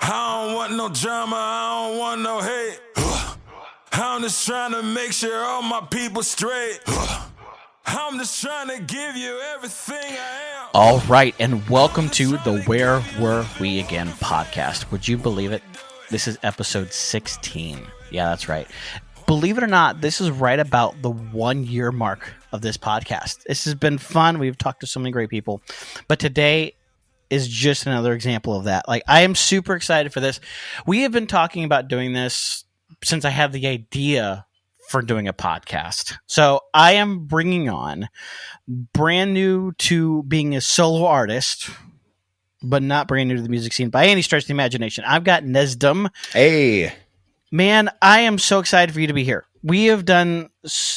I don't want no drama, I don't want no hate. I'm just trying to make sure all my people straight. I'm just trying to give you everything I am. All right, and welcome to the Where Were We Again podcast. Would you believe it? This is episode 16. Yeah, that's right. Believe it or not, this is right about the 1 year mark of this podcast. This has been fun. We've talked to so many great people, but today is just another example of that. Like, I am super excited for this. We have been talking about doing this since I had the idea for doing a podcast. So I am bringing on, brand new to being a solo artist, but not brand new to the music scene by any stretch of the imagination. I've got Nesdam. Hey, man, I am so excited for you to be here. We've known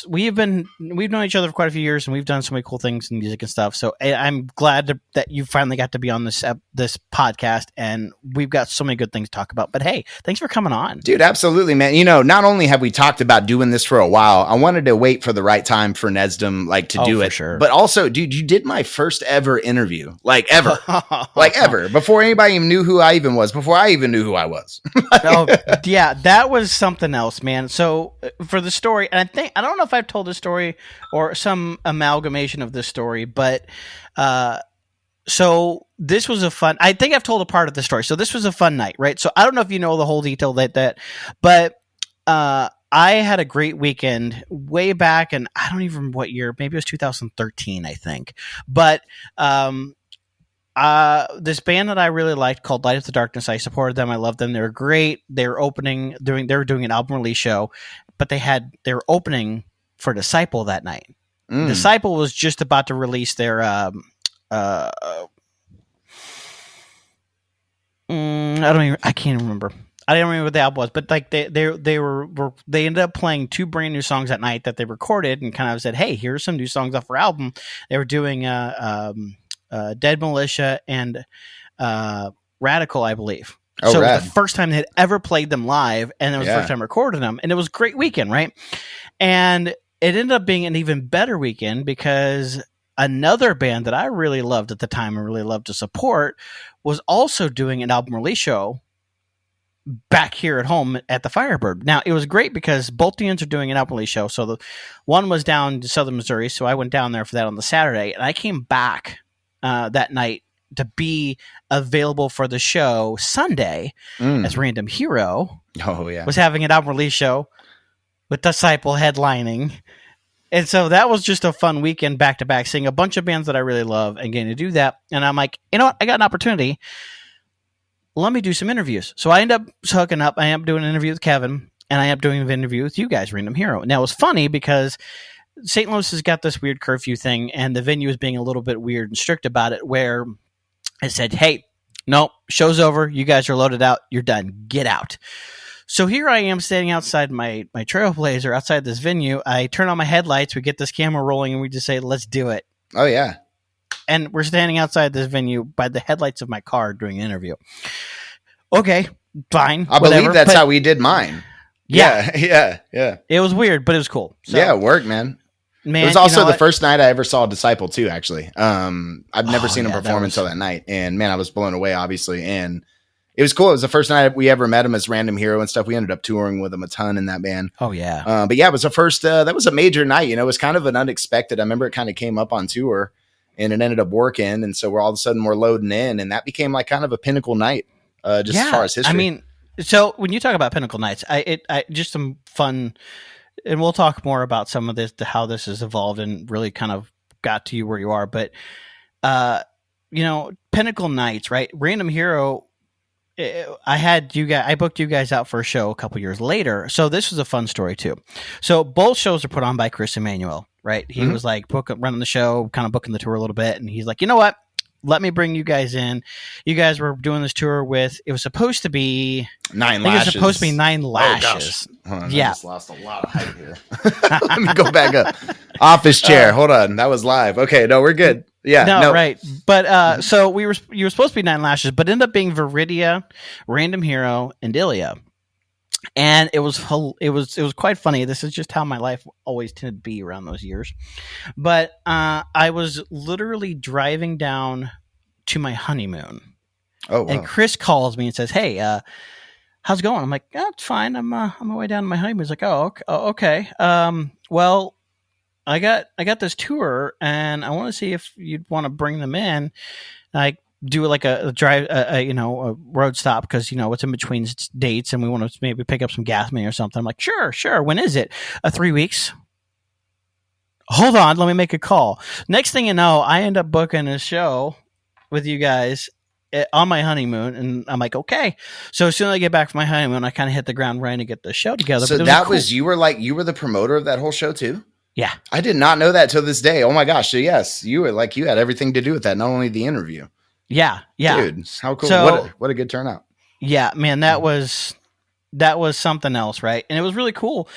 each other for quite a few years, and we've done so many cool things in music and stuff. So I'm glad that you finally got to be on this podcast, and we've got so many good things to talk about. But hey, thanks for coming on, dude. Absolutely, man. You know, not only have we talked about doing this for a while, I wanted to wait for the right time for Nesdam, to do it. Sure. But also, dude, you did my first ever interview, ever, ever, before anybody even knew who I even was, before I even knew who I was. Oh, yeah, that was something else, man. So for the story, and I don't know if I've told this story or some amalgamation of this story, but so this was I think I've told a part of the story. So this was a fun night, right? So I don't know if you know the whole detail but I had a great weekend way back, and I don't even remember what year, maybe it was 2013, I think. But this band that I really liked called Light Up the Darkness, I supported them. I loved them. They were great. They were doing an album release show, but they were opening for Disciple that night. Disciple was just about to release their I can't remember. I don't remember what the album was, but they ended up playing two brand new songs that night that they recorded and kind of said, "Hey, here's some new songs off our album." They were doing Dead Militia and Radical, I believe. Oh, so rad. It was the first time they had ever played them live, and it was the first time recording them, and it was a great weekend, right? And it ended up being an even better weekend because another band that I really loved at the time and really loved to support was also doing an album release show back here at home at the Firebird. Now, it was great because both bands are doing an album release show. So the one was down to Southern Missouri, so I went down there for that on the Saturday, and I came back that night to be available for the show Sunday as Random Hero was having an album release show with Disciple headlining. And so that was just a fun weekend back to back, seeing a bunch of bands that I really love and getting to do that. And I'm like, you know what? I got an opportunity. Let me do some interviews. So I end up hooking up. I am doing an interview with Kevin, and I am doing an interview with you guys, Random Hero. Now, it was funny because St. Louis has got this weird curfew thing, and the venue is being a little bit weird and strict about it, where I said, "Hey, no, show's over. You guys are loaded out. You're done. Get out." So here I am standing outside my Trailblazer outside this venue. I turn on my headlights. We get this camera rolling, and we just say, "Let's do it." Oh, yeah. And we're standing outside this venue by the headlights of my car doing an interview. Okay, fine. I believe that's how we did mine. Yeah. It was weird, but it was cool. So, it worked, man. It was also the first night I ever saw Disciple too, actually. I've never seen him perform until that night. And man, I was blown away, obviously. And it was cool. It was the first night we ever met him as Random Hero and stuff. We ended up touring with him a ton in that band. Oh, yeah. But yeah, it was the first, that was a major night. You know, it was kind of an unexpected. I remember it kind of came up on tour and it ended up working. And so we're all of a sudden we're loading in, and that became like kind of a pinnacle night, as far as history. I mean, so when you talk about pinnacle nights, I just some fun, and we'll talk more about some of this, how this has evolved and really kind of got to you where you are. But, pinnacle nights, right? Random Hero, I booked you guys out for a show a couple years later. So this was a fun story too. So both shows are put on by Chris Emmanuel, right? He was like running the show, kind of booking the tour a little bit. And he's like, you know what? Let me bring you guys in. You guys were doing this tour with, it was supposed to be 9 Lashes. It was supposed to be 9 Lashes. Oh, gosh. Yeah. I just lost a lot of height here. Let me go back up. Office chair. Hold on. That was live. Okay. No, we're good. Yeah. No, right. But so you were supposed to be 9 Lashes, but ended up being Viridia, Random Hero, and Ilya. And it was quite funny. This is just how my life always tended to be around those years. But I was literally driving down to my honeymoon Oh, wow. And Chris calls me and says, "Hey, how's it going?" I'm like, "Oh, it's fine. I'm on my way down to my honeymoon." He's like, "Oh, okay. Well, I got this tour, and I want to see if you'd want to bring them in. I do like a drive, a road stop because it's in between dates, and we want to maybe pick up some gas money or something." I'm like, "Sure. When is it? 3 weeks." Hold on, let me make a call. Next thing you know, I end up booking a show with you guys on my honeymoon, and I'm like, okay. So as soon as I get back from my honeymoon, I kind of hit the ground running to get the show together. So that was you were the promoter of that whole show too? Yeah. I did not know that till this day. Oh my gosh. So yes, you had everything to do with that, not only the interview. Yeah. Dude, how cool. So, what a good turnout. Yeah, man, that was something else, right? And it was really cool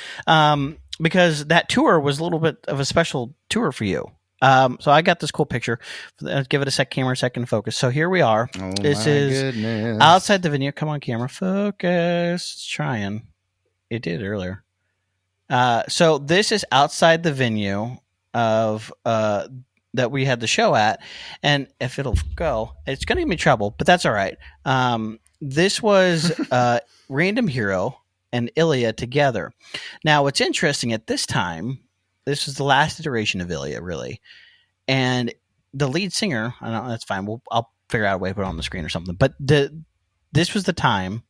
because that tour was a little bit of a special tour for you. So I got this cool picture. Give it a camera second focus. So here we are. Oh, this is goodness. Outside the venue. Come on, camera, focus. It's trying. It did earlier. So this is outside the venue of that we had the show at, and if it'll go, it's going to give me trouble, but that's all right. This was Random Hero and Ilya together. Now, what's interesting at this time, this was the last iteration of Ilya, really, and the lead singer. I don't know, that's fine. I'll figure out a way to put it on the screen or something. But this was the time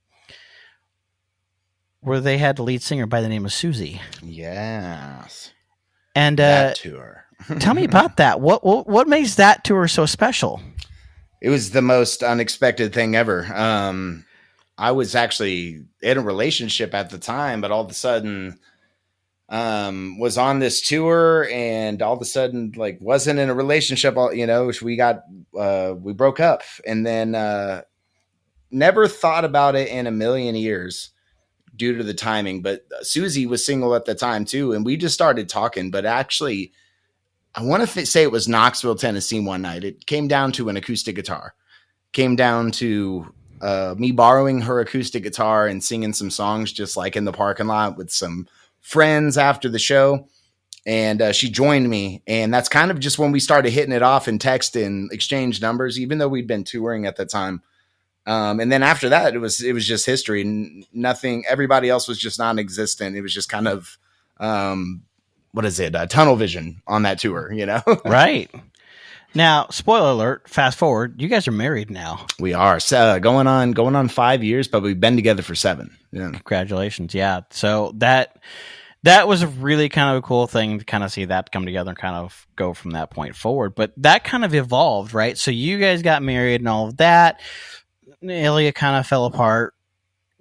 where they had the lead singer by the name of Susie. Yes, and that tour. Tell me about that. What makes that tour so special? It was the most unexpected thing ever. I was actually in a relationship at the time, but all of a sudden was on this tour, and all of a sudden wasn't in a relationship. We broke up, and then never thought about it in a million years due to the timing. But Susie was single at the time too, and we just started talking. But actually, I want to say it was Knoxville, Tennessee one night. It came down to an acoustic guitar. Came down to me borrowing her acoustic guitar and singing some songs just like in the parking lot with some friends after the show. And she joined me. And that's kind of just when we started hitting it off and text and exchange numbers, even though we'd been touring at the time. And then after that, it was just history. Nothing, everybody else was just non-existent. It was just kind of, tunnel vision on that tour, Right. Now, spoiler alert, fast forward, you guys are married now. We are. So, going on 5 years, but we've been together for 7. Yeah. Congratulations. Yeah. So that was a really kind of a cool thing to kind of see that come together and kind of go from that point forward. But that kind of evolved, right? So you guys got married and all of that. Ilya kind of fell apart.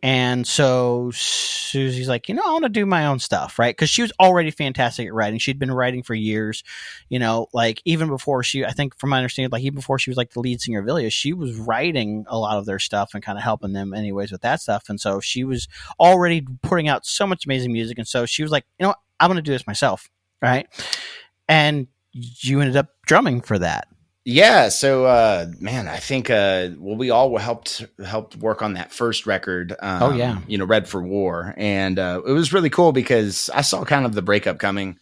And so Susie's like, I want to do my own stuff, right? Because she was already fantastic at writing. She'd been writing for years, even before I think from my understanding, even before she was the lead singer of Ilya, she was writing a lot of their stuff and kind of helping them anyways with that stuff. And so she was already putting out so much amazing music. And so she was like, I'm going to do this myself, right? And you ended up drumming for that. Yeah. So, I think, we all helped work on that first record. Red for War. And, it was really cool because I saw kind of the breakup coming.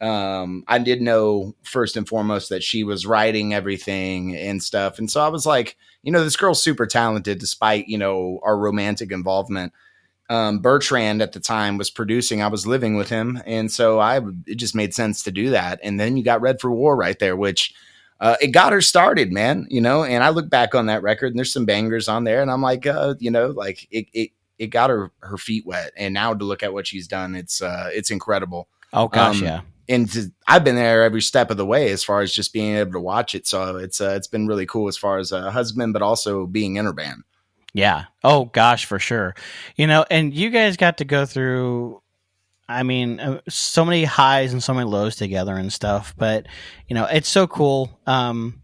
I did know first and foremost that she was writing everything and stuff. And so I was like, this girl's super talented despite, our romantic involvement. Bertrand at the time was producing. I was living with him. And so it just made sense to do that. And then you got Red for War right there, which, it got her started, man, and I look back on that record and there's some bangers on there and I'm like, it got her feet wet. And now to look at what she's done, it's incredible. Oh gosh. Yeah. And I've been there every step of the way as far as just being able to watch it. So it's been really cool as far as a husband, but also being in her band. Yeah. Oh gosh, for sure. And you guys got to go through, so many highs and so many lows together and stuff, but it's so cool, to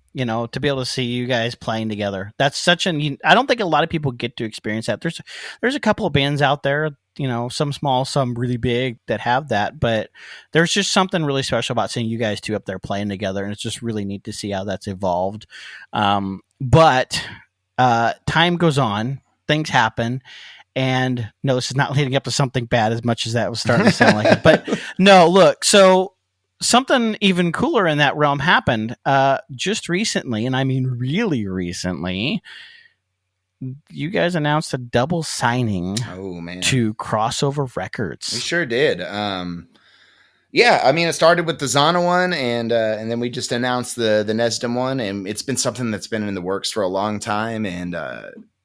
be able to see you guys playing together. That's I don't think a lot of people get to experience that. There's a couple of bands out there, some small, some really big that have that, but there's just something really special about seeing you guys two up there playing together. And it's just really neat to see how that's evolved. But time goes on, things happen. And no, this is not leading up to something bad as much as that was starting to sound like it. But no, look, so something even cooler in that realm happened just recently, and I mean really recently. you guys announced a double signing to Crossover Records. We sure did. Yeah, I mean, it started with the Zana one, and then we just announced the Nesdam one, and it's been something that's been in the works for a long time, and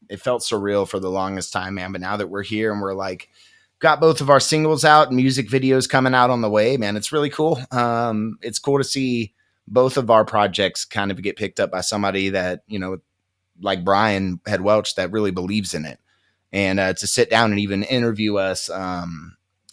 it felt surreal for the longest time, man. But now that we're here and we're like got both of our singles out and music videos coming out on the way, man, it's really cool. It's cool to see both of our projects kind of get picked up by somebody that, you know, like Brian Head Welch, that really believes in it, and to sit down and even interview us,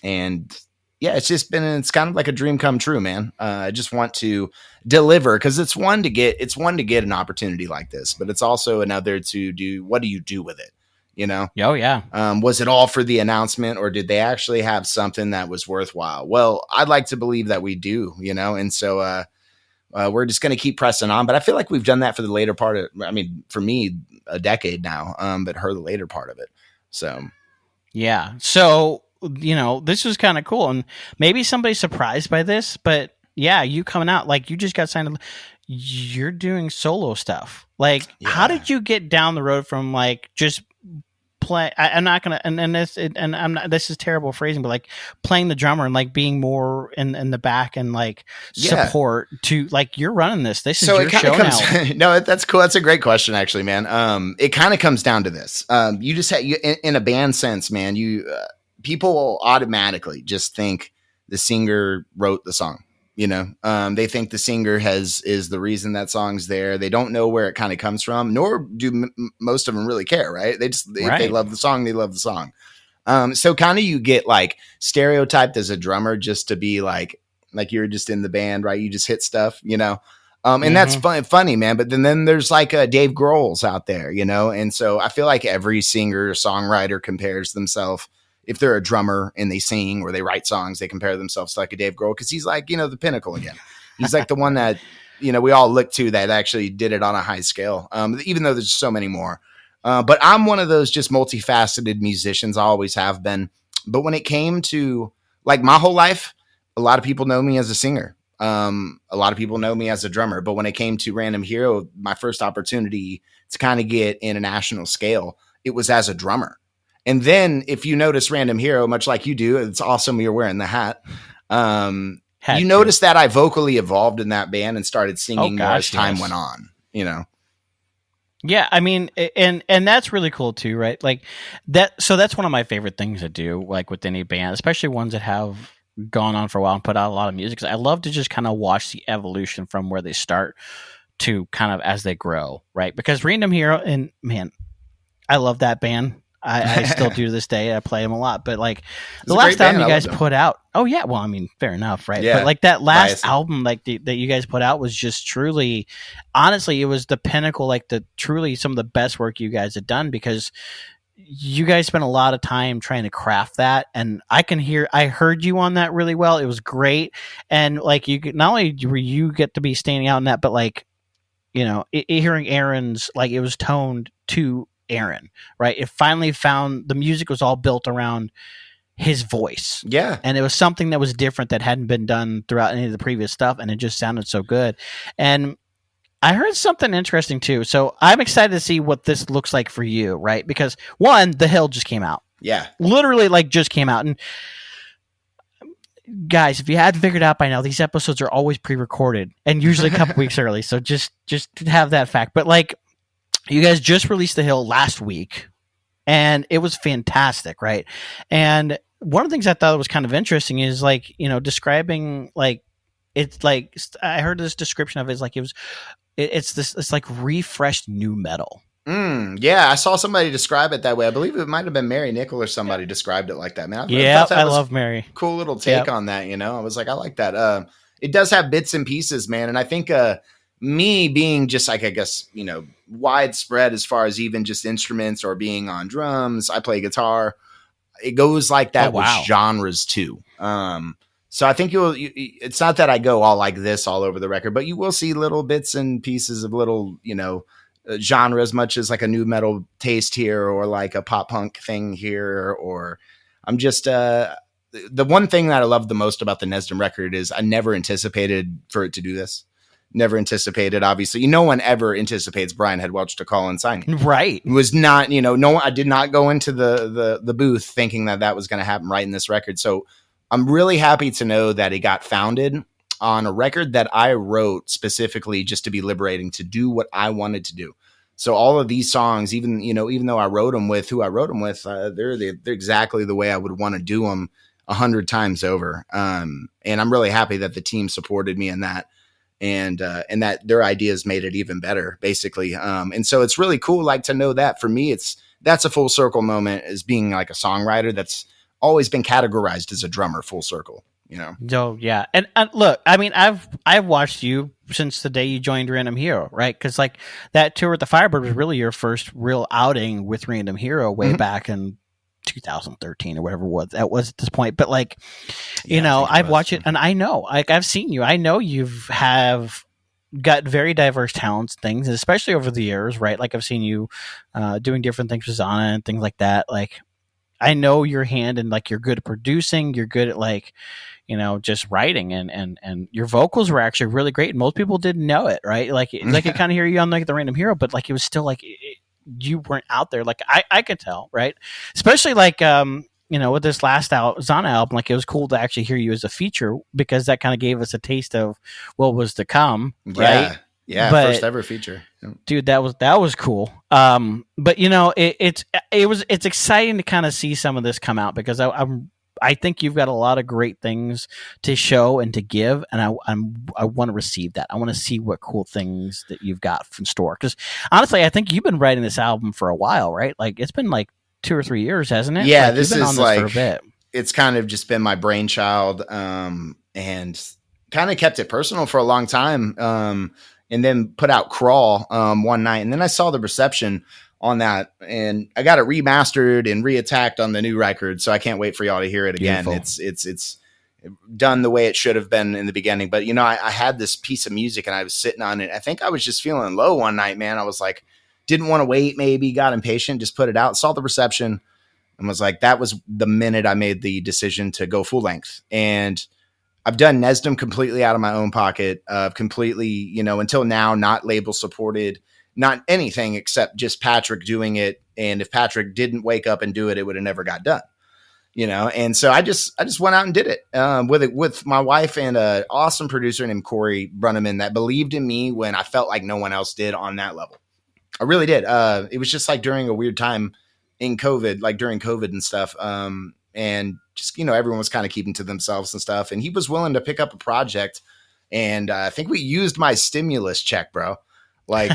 and yeah, it's kind of like a dream come true, man. I just want to deliver, because it's one to get an opportunity like this, but it's also another to do. What do you do with it? You know? Oh yeah. Was it all for the announcement, or did they actually have something that was worthwhile? Well, I'd like to believe that we do, you know? And so, we're just going to keep pressing on, but I feel like we've done that for the later part of, I mean, for me, a decade now, but her, the later part of it. So, yeah. So, you know, this was kind of cool, and maybe somebody's surprised by this, but yeah, you coming out, like, you just got signed, you're doing solo stuff. Like, how did you get down the road from like just play? I'm not gonna, and I'm not, this is terrible phrasing, but like playing the drummer and like being more in the back and like support to like, you're running this. This is your show now. No, that's cool. That's a great question, actually, man. It kind of comes down to this. You just had, in a band sense, man, people will automatically just think the singer wrote the song. You know, they think the singer is the reason that song's there. They don't know where it kind of comes from, nor do most of them really care, right? If they love the song, they love the song. So kind of you get like stereotyped as a drummer just to be like you're just in the band, right? You just hit stuff, you know? And that's funny, man. But then there's like Dave Grohl's out there, you know? And so I feel like every singer or songwriter compares themselves. If they're a drummer and they sing or they write songs, they compare themselves to like a Dave Grohl, because he's like, you know, the pinnacle again. He's like the one that, you know, we all look to that actually did it on a high scale, even though there's so many more. But I'm one of those just multifaceted musicians. I always have been. But when it came to like my whole life, a lot of people know me as a singer. A lot of people know me as a drummer. But when it came to Random Hero, my first opportunity to kind of get in a national scale, it was as a drummer. And then if you notice Random Hero, much like you do, it's awesome you're wearing the hat. You notice that I vocally evolved in that band and started singing more as time went on, you know? Yeah, I mean, and that's really cool too, right? Like that. So that's one of my favorite things to do, like with any band, especially ones that have gone on for a while and put out a lot of music. 'Cause I love to just kind of watch the evolution from where they start to kind of as they grow, right? Because Random Hero, and man, I love that band. I still do to this day. I play them a lot, but like the last album you guys put out. Oh yeah. Well, I mean, fair enough. Right. Yeah. But like that last album, like that you guys put out was just truly, honestly, it was the pinnacle, like truly some of the best work you guys had done, because you guys spent a lot of time trying to craft that. And I heard you on that really well. It was great. And like not only were you get to be standing out in that, but like, you know, hearing Aaron's, like it was toned to Aaron, right? It finally found the music was all built around his voice. Yeah. And it was something that was different that hadn't been done throughout any of the previous stuff. And it just sounded so good. And I heard something interesting too. So I'm excited to see what this looks like for you, right? Because one, The Hill just came out. Yeah. Literally like just came out. And guys, if you hadn't figured out by now, these episodes are always pre-recorded and usually a couple weeks early. So just have that fact. But like, you guys just released The Hill last week, and it was fantastic, right? And one of the things I thought was kind of interesting is like, you know, describing like it's like I heard this description of it as like it's like refreshed new metal. Yeah, I saw somebody describe it that way. I believe it might have been Mary Nickel or somebody described it like that. Man, I love Mary. Cool little take on that. You know, I was like, I like that. It does have bits and pieces, man, and I think me being just like, I guess, you know, widespread as far as even just instruments or being on drums. I play guitar. It goes like that with genres too. So I think it's not that I go all like this all over the record, but you will see little bits and pieces of little, you know, genre, as much as like a new metal taste here or like a pop punk thing here. Or I'm just, the one thing that I love the most about the Nesdam record is I never anticipated for it to do this. never anticipated. Obviously, no one ever anticipates Brian Head Welch to call and sign you. Right. It was not, no, I did not go into the booth thinking that was going to happen right in this record. So I'm really happy to know that it got founded on a record that I wrote specifically just to be liberating, to do what I wanted to do. So all of these songs, even though I wrote them with who I wrote them with, they're exactly the way I would want to do them 100 times over. And I'm really happy that the team supported me in that, and that their ideas made it even better, basically. And so it's really cool, like, to know that for me, that's a full circle moment, as being like a songwriter that's always been categorized as a drummer, full circle. Oh yeah, and look, I mean, I've watched you since the day you joined Random Hero, right? Because like that tour with the Firebird was really your first real outing with Random Hero way back in 2013 or whatever that was at this point. But like, I've watched it, and I know, like, I've seen you. I know have got very diverse talents, things, especially over the years, right? Like I've seen you doing different things with Zana and things like that. Like, I know your hand, and like, you're good at producing, you're good at like, just writing, and your vocals were actually really great. And most people didn't know it, right? Like I kind of hear you on like the Random Hero, but like, it was still like you weren't out there. Like I could tell, right? Especially like, with this last Zana album, like, it was cool to actually hear you as a feature, because that kind of gave us a taste of what was to come, right? Yeah, but, first ever feature, dude. That was cool. But it's exciting to kind of see some of this come out, because I think you've got a lot of great things to show and to give, and I want to receive that. I want to see what cool things that you've got from store. Because honestly, I think you've been writing this album for a while, right? Like, it's been like 2 or 3 years, hasn't it? Yeah, like, this you've been is on this like for a bit. It's kind of just been my brainchild, and kind of kept it personal for a long time. And then put out Crawl one night, and then I saw the reception on that, and I got it remastered and reattacked on the new record. So I can't wait for y'all to hear it again. Beautiful. It's done the way it should have been in the beginning. But I had this piece of music, and I was sitting on it. I think I was just feeling low one night, man. I was like, didn't want to wait, maybe got impatient, just put it out, saw the reception, and was like, that was the minute I made the decision to go full length. And I've done Nesdam completely out of my own pocket, completely, until now, not label supported, not anything except just Patrick doing it. And if Patrick didn't wake up and do it, it would have never got done, And so I just went out and did it with my wife and an awesome producer named Corey Brunneman that believed in me when I felt like no one else did on that level. I really did. It was just like during a weird time in COVID, like during COVID and stuff. And just, everyone was kind of keeping to themselves and stuff. And he was willing to pick up a project. And I think we used my stimulus check, bro. Like,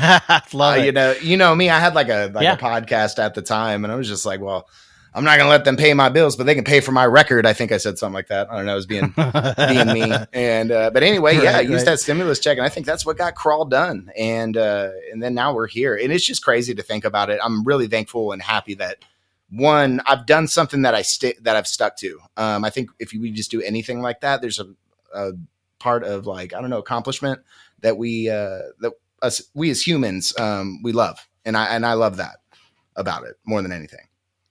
love it. Me, I had like a podcast at the time, and I was just like, well, I'm not going to let them pay my bills, but they can pay for my record. I think I said something like that. I don't know. It was being me. And, but anyway, I used that stimulus check, and I think that's what got Crawl done. And then now we're here, and it's just crazy to think about it. I'm really thankful and happy that, one, I've done something that I've stuck to. I think if we just do anything like that, there's a part of, like, I don't know, accomplishment that we as humans, we love. And I love that about it more than anything.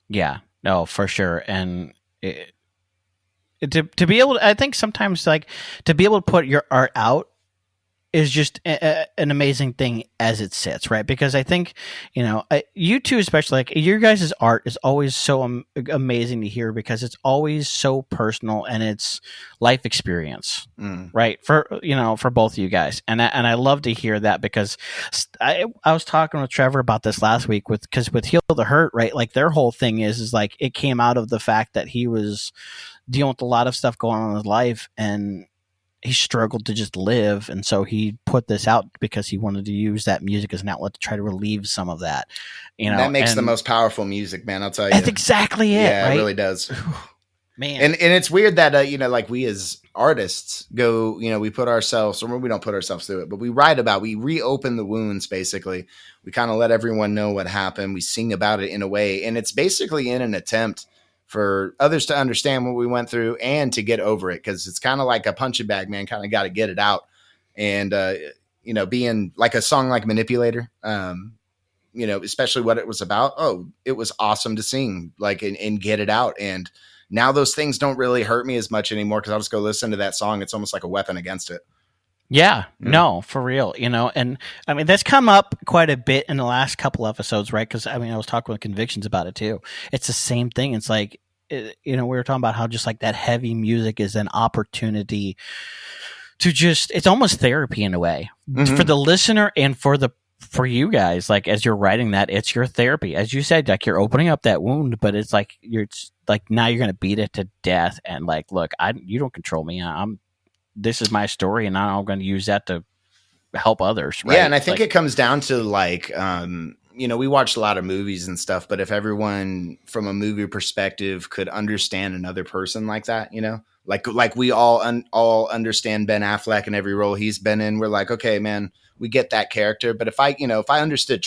Yeah, no, for sure. And to be able to, I think sometimes, like, to be able to put your art out is just an amazing thing as it sits, right? Because I think, you two especially, like, your guys' art is always so amazing to hear, because it's always so personal, and it's life experience, right? For both of you guys, and I love to hear that, because I was talking with Trevor about this last week because with Heal the Hurt, right? Like, their whole thing is like, it came out of the fact that he was dealing with a lot of stuff going on in his life, and he struggled to just live, and so he put this out because he wanted to use that music as an outlet to try to relieve some of that. That makes the most powerful music, man. I'll tell you, that's exactly it. Yeah, right? It really does, man. And it's weird that like, we as artists go, we put ourselves, or we don't put ourselves through it, but we write about, we reopen the wounds. Basically, we kind of let everyone know what happened. We sing about it in a way, and it's basically in an attempt for others to understand what we went through and to get over it. Cause it's kind of like a punching bag, man, kind of got to get it out. And, being like a song like Manipulator, especially what it was about. Oh, it was awesome to sing, like, and get it out. And now those things don't really hurt me as much anymore, cause I'll just go listen to that song. It's almost like a weapon against it. Yeah, no, for real, and I mean, that's come up quite a bit in the last couple episodes, right? Because I mean, I was talking with Convictions about it too. It's the same thing. It's like, we were talking about how just like that heavy music is an opportunity to it's almost therapy in a way for the listener and for you guys. Like, as you're writing that, it's your therapy. As you said, like, you're opening up that wound, but it's like, now you're going to beat it to death. And like, look, you don't control me. This is my story, and I'm going to use that to help others. Right? Yeah. And I think it comes down to like, we watch a lot of movies and stuff, but if everyone from a movie perspective could understand another person like that, like we all understand Ben Affleck and every role he's been in, we're like, okay, man, we get that character. But if I understood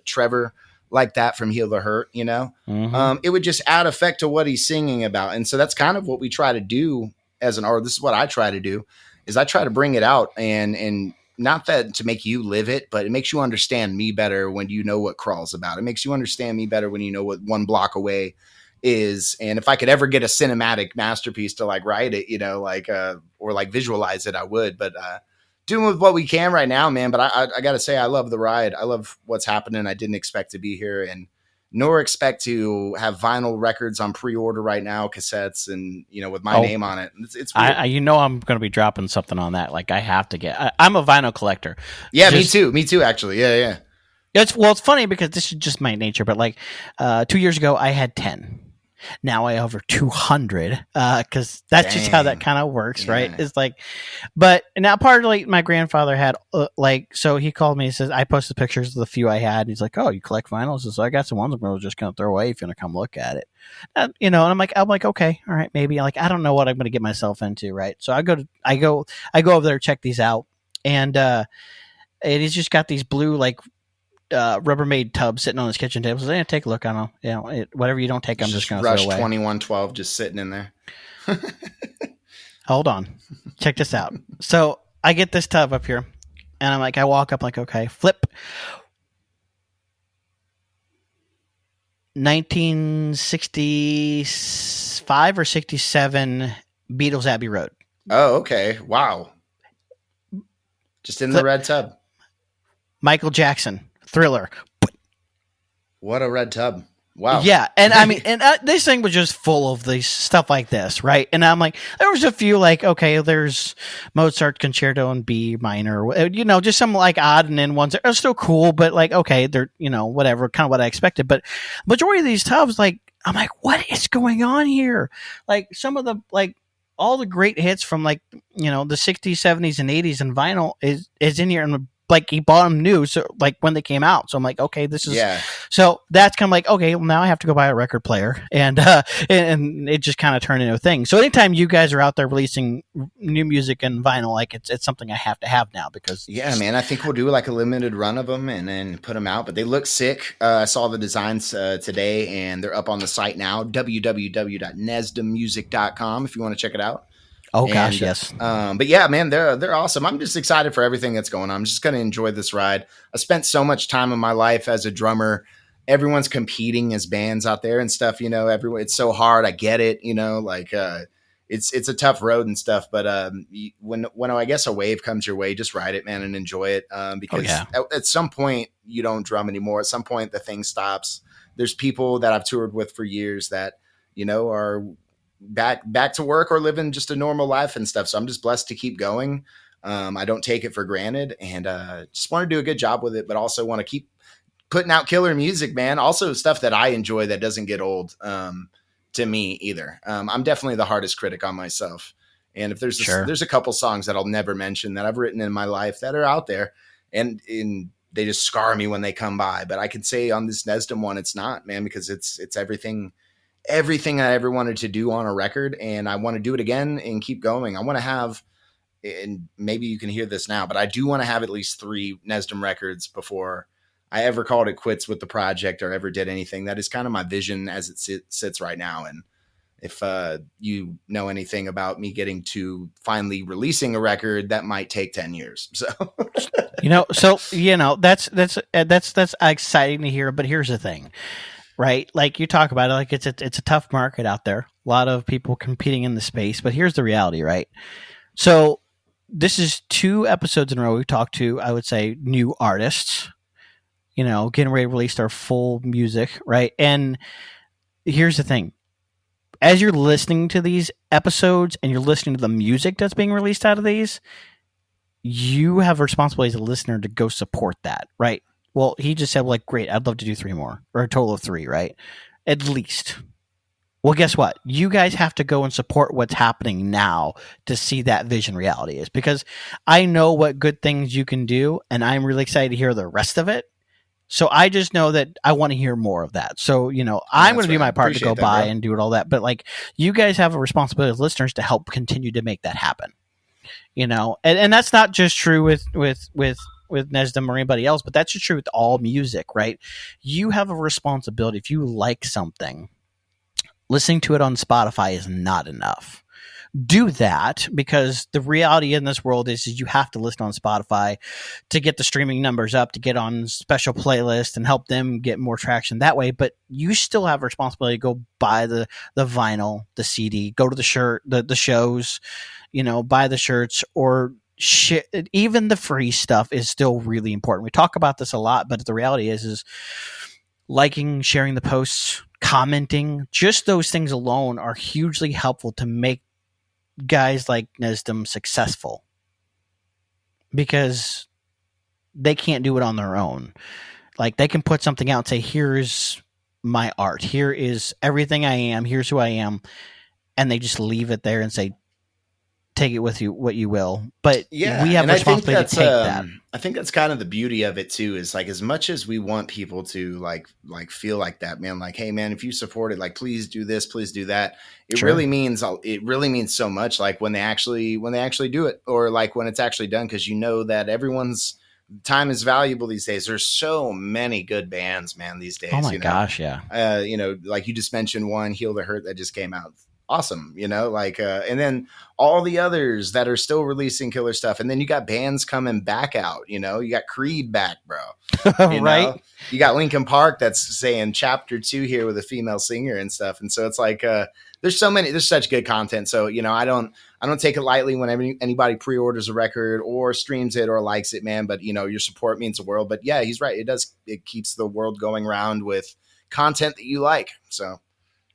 Trevor like that from Heal the Hurt, it would just add effect to what he's singing about. And so that's kind of what we try to do as an artist. This is what I try to do, is I try to bring it out and not that to make you live it, but it makes you understand me better when you know what Crawl's about. It makes you understand me better when you know what One Block Away is. And if I could ever get a cinematic masterpiece to like write it, or like visualize it, I would, but, doing with what we can right now, man. But I got to say, I love the ride. I love what's happening. I didn't expect to be here, and nor expect to have vinyl records on pre-order right now, cassettes, and with my name on it. It's weird. I'm going to be dropping something on that. Like, I have to get. I'm a vinyl collector. Yeah, me too. Actually, yeah. It's funny because this is just my nature. But like 2 years ago, I had 10. Now I have over 200 because that's just how that kind of works, right? It's like, but now partly my grandfather had so he called me. He says, I posted pictures of the few I had. And he's like, oh, you collect vinyls? So I got some ones I'm just going to throw away if you want to come look at it. And I'm like, okay, all right, maybe. Like, I don't know what I'm going to get myself into, right? So I go over there, check these out, and he's just got these blue like Rubbermaid tub sitting on his kitchen table. So take a look on them. Whatever you don't take, I'm just going to throw away. Rush 2112 just sitting in there. Hold on. Check this out. So I get this tub up here, and I'm like, I walk up like, okay, flip. 1965 or 67 Beatles Abbey Road. Oh, okay. Wow. Just in the red tub. Michael Jackson. Thriller. What a red tub. Wow. Yeah. And I mean, this thing was just full of these stuff like this, right? And I'm like, there was a few like, okay, there's Mozart Concerto in B minor, just some like odd and then ones that are still cool, but like, okay, they're, whatever, kind of what I expected. But majority of these tubs, like, I'm like, what is going on here? Like some of the, like, all the great hits from like, the 60s, 70s, and 80s and vinyl is in here. And like, he bought them new, so like when they came out. So I'm like, okay, this is so that's kind of like, okay, well, now I have to go buy a record player, and it just kind of turned into a thing. So anytime you guys are out there releasing new music and vinyl, like it's something I have to have now because man, I think we'll do like a limited run of them and then put them out. But they look sick. I saw the designs today, and they're up on the site now, www.nesdammusic.com if you want to check it out. Oh gosh, yes. But yeah, man, they're awesome. I'm just excited for everything that's going on. I'm just going to enjoy this ride. I spent so much time in my life as a drummer. Everyone's competing as bands out there and stuff. Everyone. It's so hard. I get it. It's a tough road and stuff. But when I guess a wave comes your way, just ride it, man, and enjoy it. Because at some point you don't drum anymore. At some point the thing stops. There's people that I've toured with for years that are back to work or living just a normal life and stuff. So I'm just blessed to keep going. I don't take it for granted, and just want to do a good job with it, but also want to keep putting out killer music, man. Also stuff that I enjoy that doesn't get old to me either. I'm definitely the hardest critic on myself. And if there's there's a couple songs that I'll never mention that I've written in my life that are out there, and they just scar me when they come by. But I could say on this Nesdam one, it's not, man, because it's everything I ever wanted to do on a record, and I want to do it again and keep going. I want to have, and maybe you can hear this now, but I do want to have at least 3 Nesdam records before I ever called it quits with the project or ever did anything. That is kind of my vision as it sits right now. And if you know anything about me getting to finally releasing a record, that might take 10 years. So, that's exciting to hear, but here's the thing. Right. Like you talk about it, like it's a tough market out there. A lot of people competing in the space, but here's the reality, right? So this is 2 episodes in a row we've talked to, I would say, new artists, getting ready to release their full music, right? And here's the thing. As you're listening to these episodes and you're listening to the music that's being released out of these, you have a responsibility as a listener to go support that, right? Well, he just said, like, great, I'd love to do 3 more, or a total of 3, right? At least. Well, guess what? You guys have to go and support what's happening now to see that vision reality is, because I know what good things you can do, and I'm really excited to hear the rest of it. So I just know that I want to hear more of that. So, I'm going to do my part to go by and do it all that. But like, you guys have a responsibility as listeners to help continue to make that happen. And that's not just true with Nesdam or anybody else, but that's just true with all music, right? You have a responsibility. If you like something, listening to it on Spotify is not enough. Do that, because the reality in this world is you have to listen on Spotify to get the streaming numbers up, to get on special playlists and help them get more traction that way. But you still have a responsibility to go buy the vinyl, the CD, go to the shows, buy the shirts, or even the free stuff is still really important. We talk about this a lot, but the reality is liking, sharing the posts, commenting, just those things alone are hugely helpful to make guys like Nesdam successful, because they can't do it on their own. Like, they can put something out and say, here's my art, here is everything I am, here's who I am, and they just leave it there and say, take it with you what you will. But yeah, we have a responsibility to take that. I think that's kind of the beauty of it too, is like, as much as we want people to like feel like that, man, like, hey man, if you support it, like, please do this, please do that. It really means so much, like when they actually do it, or like when it's actually done, because that everyone's time is valuable these days. There's so many good bands, man, these days. Oh my gosh, yeah. Like you just mentioned one, Heal the Hurt, that just came out. Awesome, and then all the others that are still releasing killer stuff, and then you got bands coming back out. You got Creed back, bro. Right? You got Linkin Park that's saying chapter 2 here with a female singer and stuff, and so it's like there's such good content. So I don't take it lightly whenever anybody pre-orders a record or streams it or likes it, man. But your support means the world. But yeah, he's right. It keeps the world going round with content that you like. So.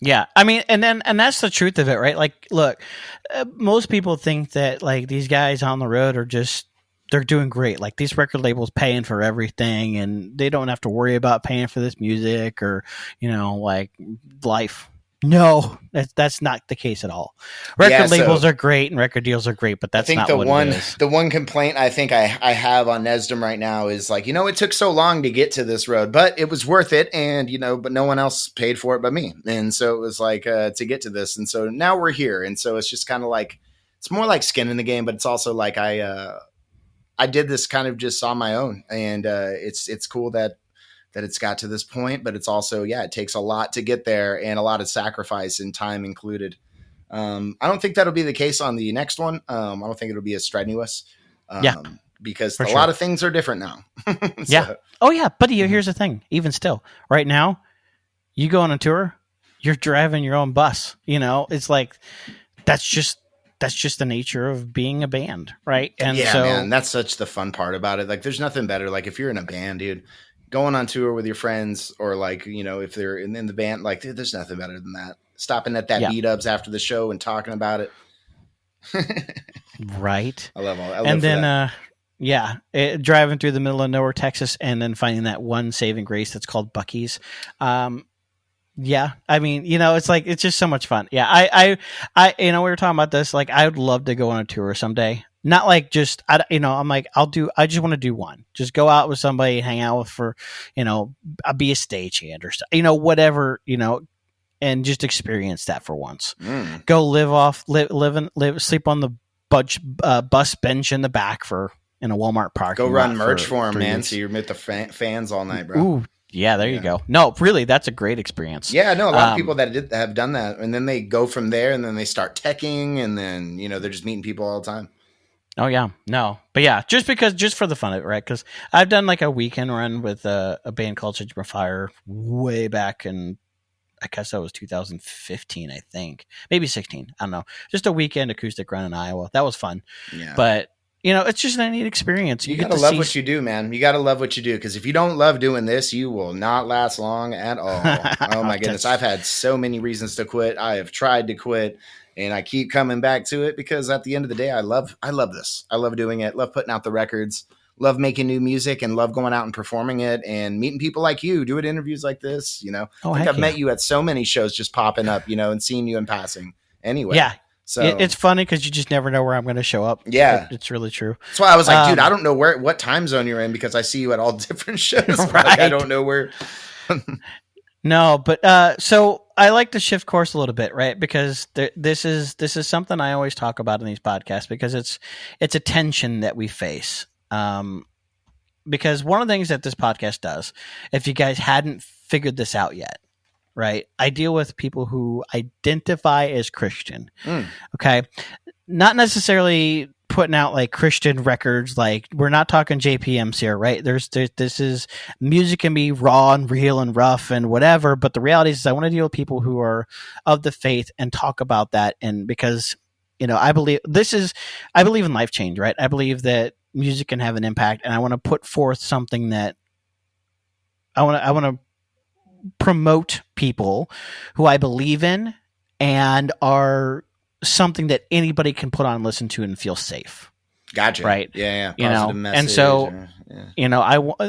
Yeah, I mean, and that's the truth of it, right? Like, look, most people think that like these guys on the road are they're doing great. Like, these record labels paying for everything, and they don't have to worry about paying for this music or like life. No, that's not the case at all. Record labels are great and record deals are great, but that's not what it is. The one complaint I think I have on Nesdam right now is like, it took so long to get to this road, but it was worth it, and but no one else paid for it but me, and so it was like to get to this, and so now we're here, and so it's just kind of like, it's more like skin in the game, but it's also like I did this kind of just on my own, and it's cool that it's got to this point, but it's also, it takes a lot to get there, and a lot of sacrifice and time included. I don't think that'll be the case on the next one. I don't think it'll be as strenuous, because a lot of things are different now. So. Yeah. Oh yeah. But here's the thing, even still right now, you go on a tour, you're driving your own bus, it's like, that's just the nature of being a band. Right. And man, that's such the fun part about it. Like, there's nothing better. Like, if you're in a band, dude, going on tour with your friends, or like, if they're in the band, like, dude, there's nothing better than that. Stopping at that beat-ups after the show and talking about it. Right. I love driving through the middle of nowhere, Texas, and then finding that one saving grace that's called Buc-ee's. I mean, it's like, it's just so much fun. Yeah. I we were talking about this, like, I would love to go on a tour someday. Not like just, I'm like, I just want to do one. Just go out with somebody, hang out with for, I'll be a stagehand or stuff, whatever, and just experience that for once. Go sleep on the bus bench in the back in a Walmart parking lot. Go run merch for them, man. So you're with the fans all night, bro. Ooh, yeah, there you go. No, really, that's a great experience. Yeah, no, a lot of people that have done that, and then they go from there, and then they start teching, and then they're just meeting people all the time. Oh yeah, no, but yeah, just for the fun of it, right? Because I've done like a weekend run with a band called Judgment Fire way back in, I guess that was 2015, I think, maybe 16. I don't know. Just a weekend acoustic run in Iowa. That was fun. Yeah. But it's just a neat experience. You gotta love what you do, man. You gotta love what you do, because if you don't love doing this, you will not last long at all. Oh my goodness, I've had so many reasons to quit. I have tried to quit, and I keep coming back to it because at the end of the day, I love this. I love doing it. Love putting out the records. Love making new music, and love going out and performing it and meeting people like you, doing interviews like this. I think I've met you at so many shows, just popping up, and seeing you in passing. Anyway, yeah. So it's funny because you just never know where I'm going to show up. Yeah, it's really true. That's why I was like, dude, I don't know what time zone you're in, because I see you at all different shows. Right. Like, I don't know where. No, but so I like to shift course a little bit, right? Because this is something I always talk about in these podcasts, because it's a tension that we face. Because one of the things that this podcast does, if you guys hadn't figured this out yet, right? I deal with people who identify as Christian. Okay. Not necessarily putting out like Christian records. Like, we're not talking JPMs here, right? This is music can be raw and real and rough and whatever. But the reality is I want to deal with people who are of the faith and talk about that. And because, I believe in life change, right? I believe that music can have an impact, and I want to put forth something that I want to promote people who I believe in and are something that anybody can put on and listen to and feel safe. Gotcha. Right. Yeah. Positive message, and so,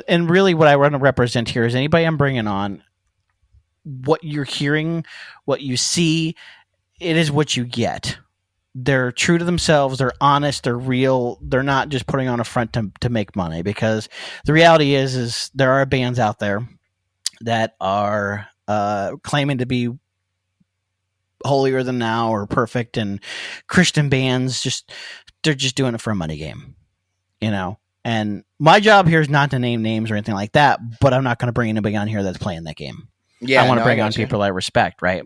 and really what I want to represent here is anybody I'm bringing on, what you're hearing, what you see, it is what you get. They're true to themselves. They're honest. They're real. They're not just putting on a front to make money, because the reality is there are bands out there that are claiming to be holier than thou or perfect, and Christian bands they're just doing it for a money game, and my job here is not to name names or anything like that, but I'm not going to bring anybody on here that's playing that game. I want to bring on people I respect, right?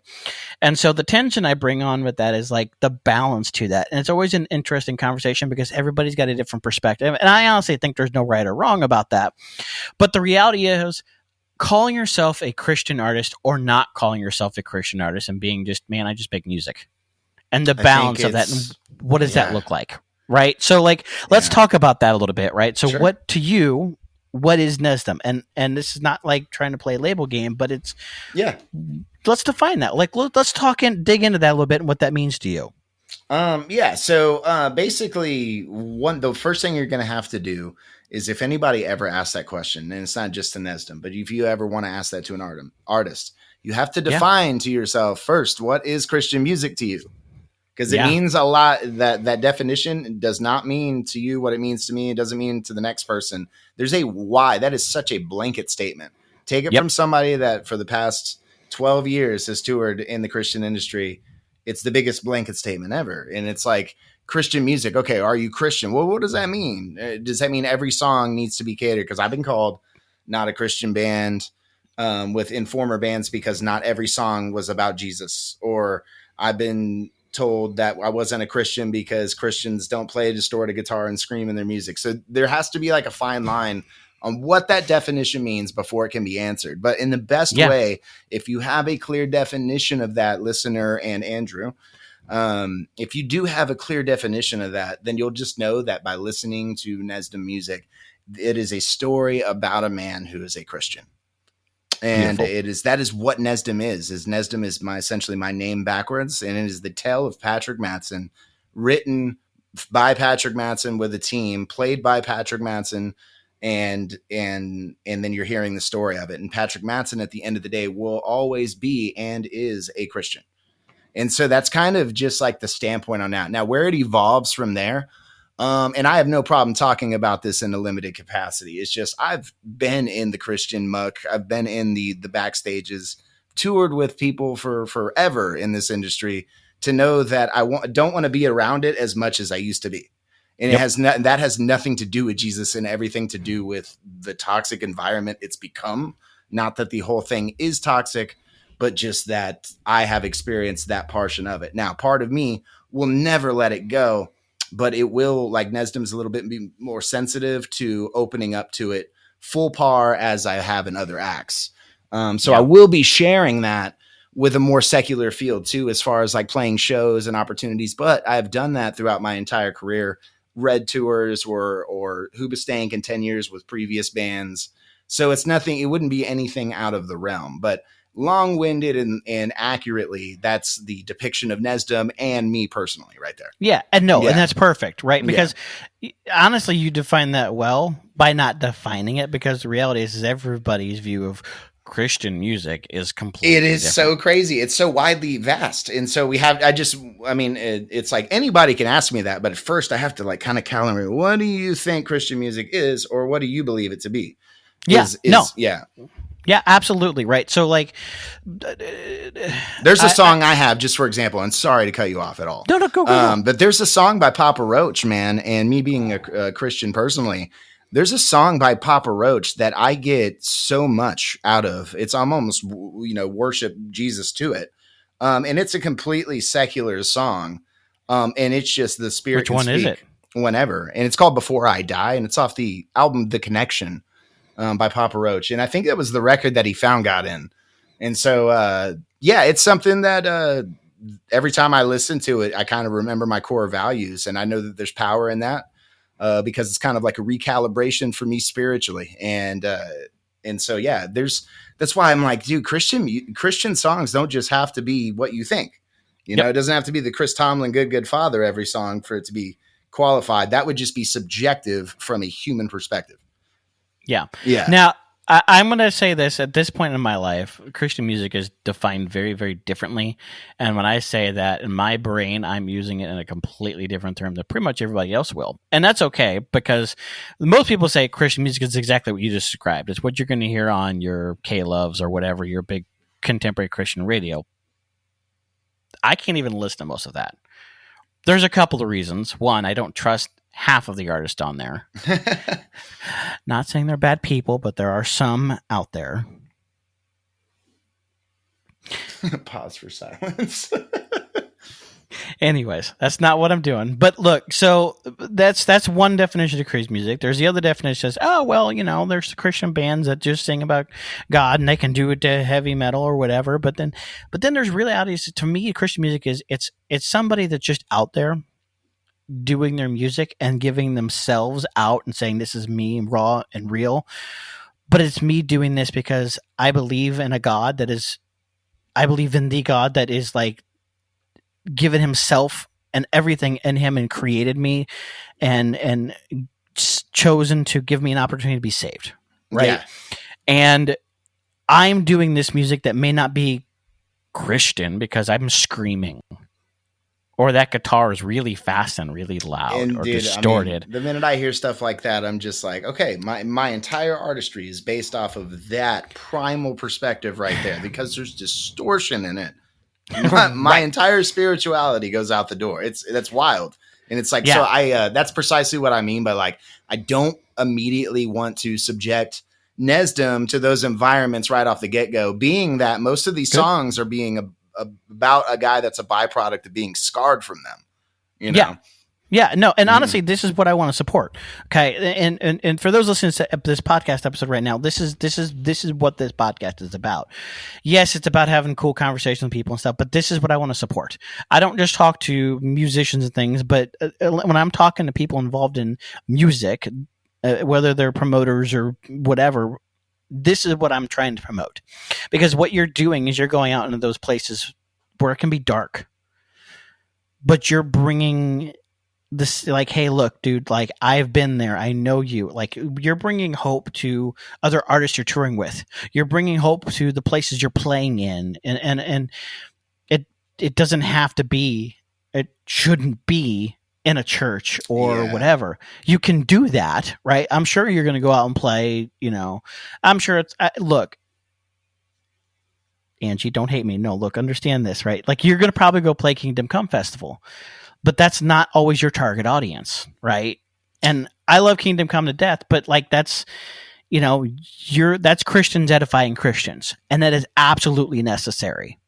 And so the tension I bring on with that is like the balance to that. And it's always an interesting conversation because everybody's got a different perspective. And I honestly think there's no right or wrong about that. But the reality is, calling yourself a Christian artist or not calling yourself a Christian artist and being just, man, I just make music. And the balance of that. And what does that look like? Right? So let's talk about that a little bit, right? So what to you, what is Nesdam? And this is not like trying to play a label game, but it's let's define that. Let's dig into that a little bit and what that means to you. So basically, the first thing you're going to have to do is, if anybody ever asks that question, and it's not just to Nesdam, but if you ever want to ask that to an artist, you have to define to yourself first, what is Christian music to you? Because it means a lot. That definition does not mean to you what it means to me. It doesn't mean to the next person. There's a why. That is such a blanket statement. Take it from somebody that for the past 12 years has toured in the Christian industry. It's the biggest blanket statement ever. And it's like, Christian music. Okay, are you Christian? Well, what does that mean? Does that mean every song needs to be catered? Because I've been called not a Christian band with informer bands because not every song was about Jesus. Or I've been told that I wasn't a Christian because Christians don't play a distorted guitar and scream in their music. So there has to be like a fine line on what that definition means before it can be answered. But in the best way, if you have a clear definition of that, listener and Andrew, if you do have a clear definition of that, then you'll just know that by listening to Nesdam music, it is a story about a man who is a Christian. And that is what Nesdam is. Nesdam is essentially my name backwards. And it is the tale of Patrick Mattson, written by Patrick Mattson with a team, played by Patrick Mattson. And then you're hearing the story of it. And Patrick Mattson at the end of the day will always be and is a Christian. And so that's kind of just like the standpoint on that. Now, where it evolves from there, and I have no problem talking about this in a limited capacity. It's just I've been in the Christian muck. I've been in the backstages, toured with people for forever in this industry to know that don't want to be around it as much as I used to be. And that has nothing to do with Jesus and everything to do with the toxic environment it's become. Not that the whole thing is toxic, but just that I have experienced that portion of it. Now, part of me will never let it go, but it will, like Nesdam's a little bit more sensitive to opening up to it full par as I have in other acts. So I will be sharing that with a more secular field too, as far as like playing shows and opportunities. But I've done that throughout my entire career, Red tours or Hoobastank in 10 years with previous bands. So it's nothing, it wouldn't be anything out of the realm, but long-winded and accurately, that's the depiction of Nesdam and me personally right there. Yeah. And and that's perfect, right? Because honestly, you define that well by not defining it, because the reality is everybody's view of Christian music is completely different. So crazy. It's so widely vast. And so it's like anybody can ask me that, but at first I have to like kind of calibrate, what do you think Christian music is, or what do you believe it to be? Yeah, absolutely. Right. So like, there's a song I have, just for example, and sorry to cut you off at all. No, go. But there's a song by Papa Roach, man. And me being a Christian personally, there's a song by Papa Roach that I get so much out of. It's almost, worship Jesus to it. And it's a completely secular song. And it's just the Spirit. Which one is it? Whenever. And it's called Before I Die. And it's off the album, The Connection. By Papa Roach. And I think that was the record that he found God in. And so, it's something that every time I listen to it, I kind of remember my core values. And I know that there's power in that because it's kind of like a recalibration for me spiritually. And so, that's why I'm like, dude, Christian songs don't just have to be what you think. It doesn't have to be the Chris Tomlin, Good Father, every song for it to be qualified. That would just be subjective from a human perspective. Yeah. Now, I'm going to say this. At this point in my life, Christian music is defined very, very differently. And when I say that, in my brain, I'm using it in a completely different term than pretty much everybody else will. And that's okay, because most people say Christian music is exactly what you just described. It's what you're going to hear on your K-Loves or whatever, your big contemporary Christian radio. I can't even listen to most of that. There's a couple of reasons. One, I don't trust half of the artists on there. Not saying they're bad people, but there are some out there. Pause for silence. Anyways, that's not what I'm doing. But look, so that's one definition of Christian music. There's the other definition that says, there's Christian bands that just sing about God and they can do it to heavy metal or whatever. But then there's realities. To me, Christian music is it's somebody that's just out there doing their music and giving themselves out and saying, this is me, raw and real. But it's me doing this because I believe in the God that is like given himself and everything in him and created me and chosen to give me an opportunity to be saved. Right. Yeah. And I'm doing this music that may not be Christian because I'm screaming, or that guitar is really fast and really loud or distorted. The minute I hear stuff like that, I'm just like, okay, my entire artistry is based off of that primal perspective right there, because there's distortion in it. My entire spirituality goes out the door. That's wild. And it's like, so that's precisely what I mean by like, I don't immediately want to subject Nesdam to those environments right off the get-go, being that most of these songs are being about a guy that's a byproduct of being scarred from them, Yeah, no, and honestly, this is what I want to support. Okay, and for those listening to this podcast episode right now, this is what this podcast is about. Yes, it's about having cool conversations with people and stuff, but this is what I want to support. I don't just talk to musicians and things, but when I'm talking to people involved in music, whether they're promoters or whatever, this is what I'm trying to promote. Because what you're doing is you're going out into those places where it can be dark, but you're bringing this, like, hey, look, dude, like, I've been there. I know you. Like, you're bringing hope to other artists you're touring with. You're bringing hope to the places you're playing in. And it doesn't have to be, it shouldn't be in a church or whatever. You can do that, right? I'm sure you're going to go out and play, I'm sure look, Angie, don't hate me. No, look, understand this, right? Like, you're going to probably go play Kingdom Come Festival, but that's not always your target audience, right? And I love Kingdom Come to death, but like, that's, that's Christians edifying Christians, and that is absolutely necessary.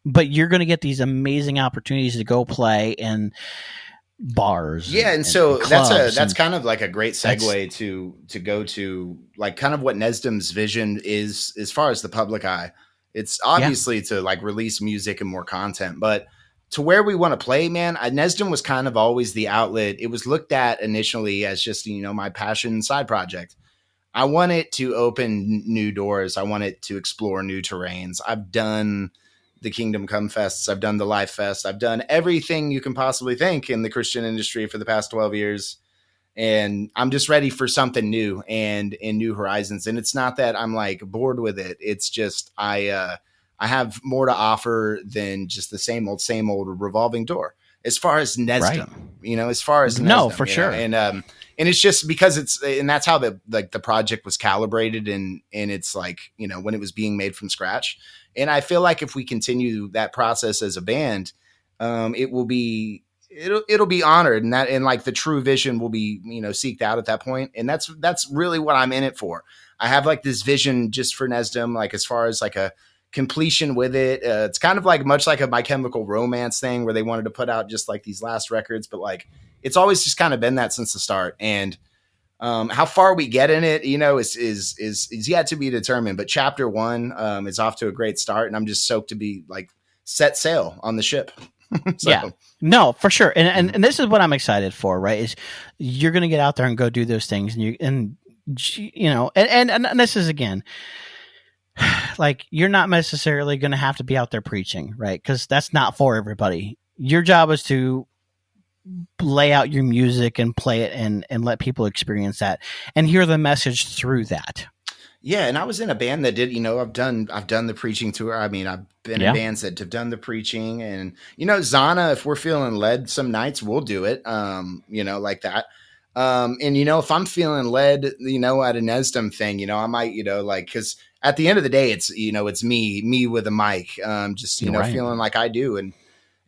But you're going to get these amazing opportunities to go play in bars. Yeah, and so that's kind of like a great segue to go to like kind of what Nesdam's vision is as far as the public eye. It's obviously to like release music and more content, but to where we want to play, man, Nesdam was kind of always the outlet. It was looked at initially as just, my passion side project. I want it to open new doors. I want it to explore new terrains. I've done the Kingdom Come Fests. I've done the Life Fest. I've done everything you can possibly think in the Christian industry for the past 12 years. And I'm just ready for something new and in new horizons. And it's not that I'm like bored with it. It's just, I have more to offer than just the same old revolving door. As far as Nesdam, Nesdam, no, for sure. And it's just because and that's how the project was calibrated and it's like, when it was being made from scratch. And I feel like if we continue that process as a band, it'll be honored, and like the true vision will be, seeked out at that point. And that's really what I'm in it for. I have like this vision just for Nesdam, like as far as like a completion with it. It's kind of like much like a My Chemical Romance thing where they wanted to put out just like these last records, but like it's always just kind of been that since the start. And how far we get in it, is yet to be determined. But chapter 1 is off to a great start, and I'm just stoked to be like set sail on the ship. So. Yeah, no, for sure. And this is what I'm excited for, right? Is you're going to get out there and go do those things, and this is again, like you're not necessarily going to have to be out there preaching, right? Because that's not for everybody. Your job is to lay out your music and play it and let people experience that and hear the message through that. Yeah, and I was in a band that did, I've done the preaching tour. I mean, I've been in bands that have done the preaching, and Zana, if we're feeling led some nights, we'll do it. Like that. And if I'm feeling led, at a Nesdam thing, I might, because at the end of the day, it's it's me with a mic, just right. feeling like I do,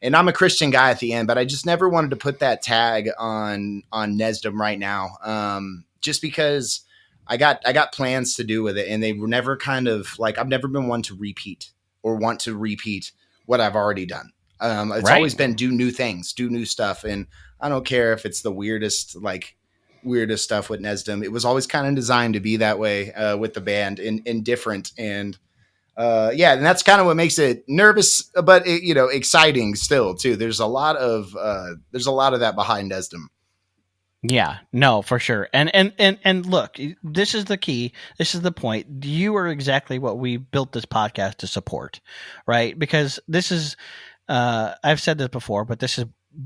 and I'm a Christian guy at the end, but I just never wanted to put that tag on Nesdam right now, just because I got plans to do with it, and they were never kind of like, I've never been one to repeat what I've already done. It's always been do new things, do new stuff, and I don't care if it's the weirdest stuff with Nesdam. It was always kind of designed to be that way with the band and different. And and that's kind of what makes it nervous, but exciting still too. There's a lot of that behind Nesdam. Yeah, no, for sure. And look, this is the key. This is the point. You are exactly what we built this podcast to support, right? Because this is, I've said this before, but this is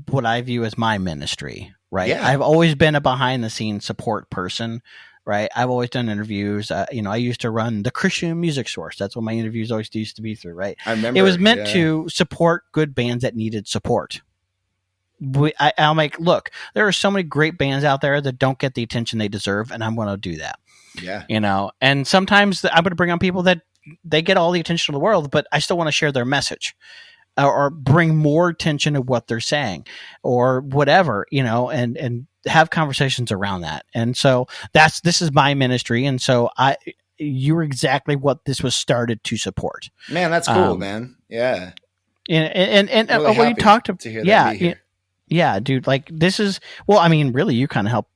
what I view as my ministry, right? Yeah. I've always been a behind the scenes support person, right? I've always done interviews. I used to run the Christian Music Source. That's what my interviews always used to be through, right? I remember. It was meant to support good bands that needed support. I'll make, look, there are so many great bands out there that don't get the attention they deserve, and I'm going to do that. Yeah. And sometimes I'm going to bring on people that they get all the attention in the world, but I still want to share their message or bring more attention to what they're saying or whatever, and have conversations around that. And so this is my ministry. And so you're exactly what this was started to support. Man, that's cool, man. Yeah. And really when you talk to hear that yeah, dude, like this is, well, I mean, really, you kind of helped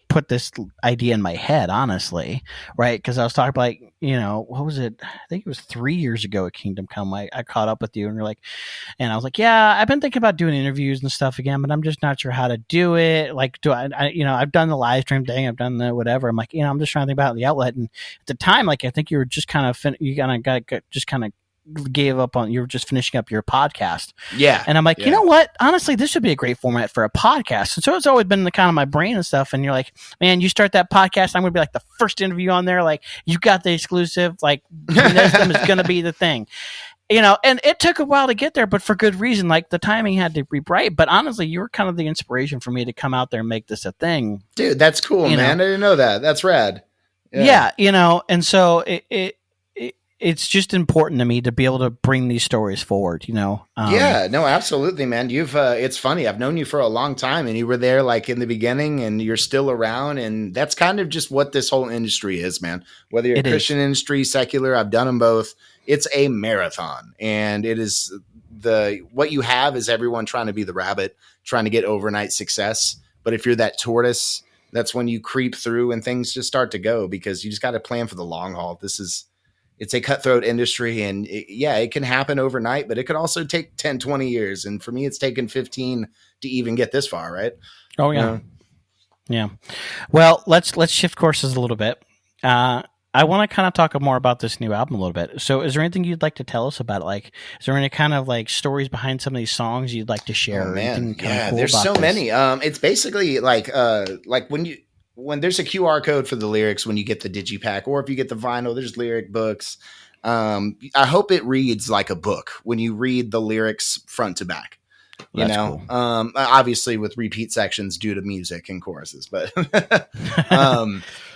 put this idea in my head, honestly, right? Because I was talking about, what was it? I think it was 3 years ago at Kingdom Come. I caught up with you and you're like, and I was like, yeah, I've been thinking about doing interviews and stuff again, but I'm just not sure how to do it. Like, I've done the live stream thing, I've done the whatever. I'm like, I'm just trying to think about the outlet. And at the time, like, I think you were just kind of gave up on, you were just finishing up your podcast. Yeah. And I'm like, you know what? Honestly, this would be a great format for a podcast. And so it's always been in the kind of my brain and stuff. And you're like, man, you start that podcast, I'm going to be like the first interview on there. Like, you got the exclusive, like, Nesdam is going to be the thing. And it took a while to get there, but for good reason. Like, the timing had to be right. But honestly, you were kind of the inspiration for me to come out there and make this a thing. Dude, that's cool, man. I didn't know that. That's rad. Yeah, and so it's just important to me to be able to bring these stories forward, Yeah, no, absolutely, man. You've, it's funny. I've known you for a long time, and you were there like in the beginning, and you're still around. And that's kind of just what this whole industry is, man. Whether you're a Christian industry, secular, I've done them both. It's a marathon, and it is what you have is everyone trying to be the rabbit, trying to get overnight success. But if you're that tortoise, that's when you creep through and things just start to go, because you just got to plan for the long haul. it's a cutthroat industry, and it can happen overnight, but it could also take 10, 20 years. And for me, it's taken 15 to even get this far. Right. Oh yeah. Yeah. Well, let's shift courses a little bit. I want to kind of talk more about this new album a little bit. So is there anything you'd like to tell us about it? Like, is there any kind of like stories behind some of these songs you'd like to share? Oh, man. Yeah, cool there's so many. It's basically like when there's a QR code for the lyrics, when you get the digipack, or if you get the vinyl, there's lyric books. I hope it reads like a book when you read the lyrics front to back. You know, cool. Obviously with repeat sections due to music and choruses, but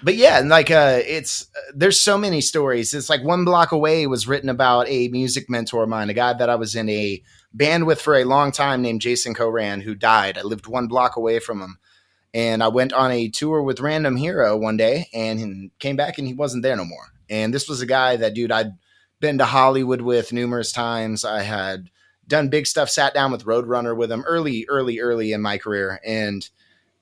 yeah, and like there's so many stories. It's like One Block Away was written about a music mentor of mine, a guy that I was in a band with for a long time named Jason Coran, who died. I lived 1 block away from him, and I went on a tour with Random Hero one day and came back and he wasn't there no more. And this was a guy that, dude, I'd been to Hollywood with numerous times. I had done big stuff, sat down with Roadrunner with him early in my career. And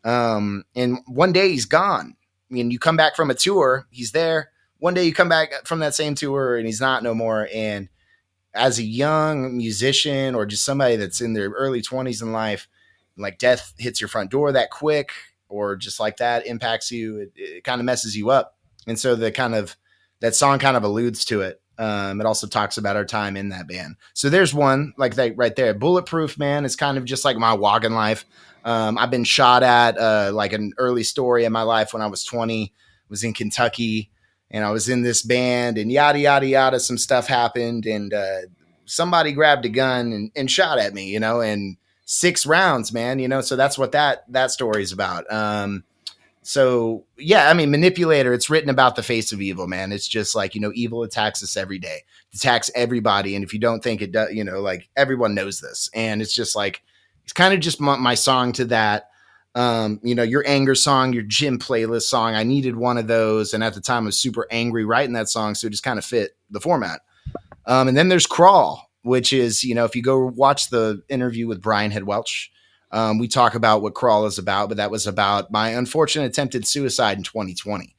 one day he's gone. I mean, you come back from a tour, he's there. One day you come back from that same tour and he's not no more. And as a young musician or just somebody that's in their early 20s in life, like death hits your front door that quick or just like that impacts you, it kind of messes you up. And so that song kind of alludes to it. It also talks about our time in that band. So there's one like that right there. Bulletproof, man, is kind of just like my walking life. I've been shot at like an early story in my life when I was 20, was in Kentucky, and I was in this band and yada, yada, yada. Some stuff happened and somebody grabbed a gun and shot at me, and 6 rounds, man, so that's what that story is about. So yeah, I mean, Manipulator, it's written about the face of evil, man. It's just like, evil attacks us every day. It attacks everybody. And if you don't think it does, like everyone knows this. And it's just like, it's kind of just my song to that. Your anger song, your gym playlist song. I needed one of those. And at the time I was super angry writing that song. So it just kind of fit the format. And then there's Crawl, which is, if you go watch the interview with Brian Head Welch, we talk about what Crawl is about, but that was about my unfortunate attempted suicide in 2020.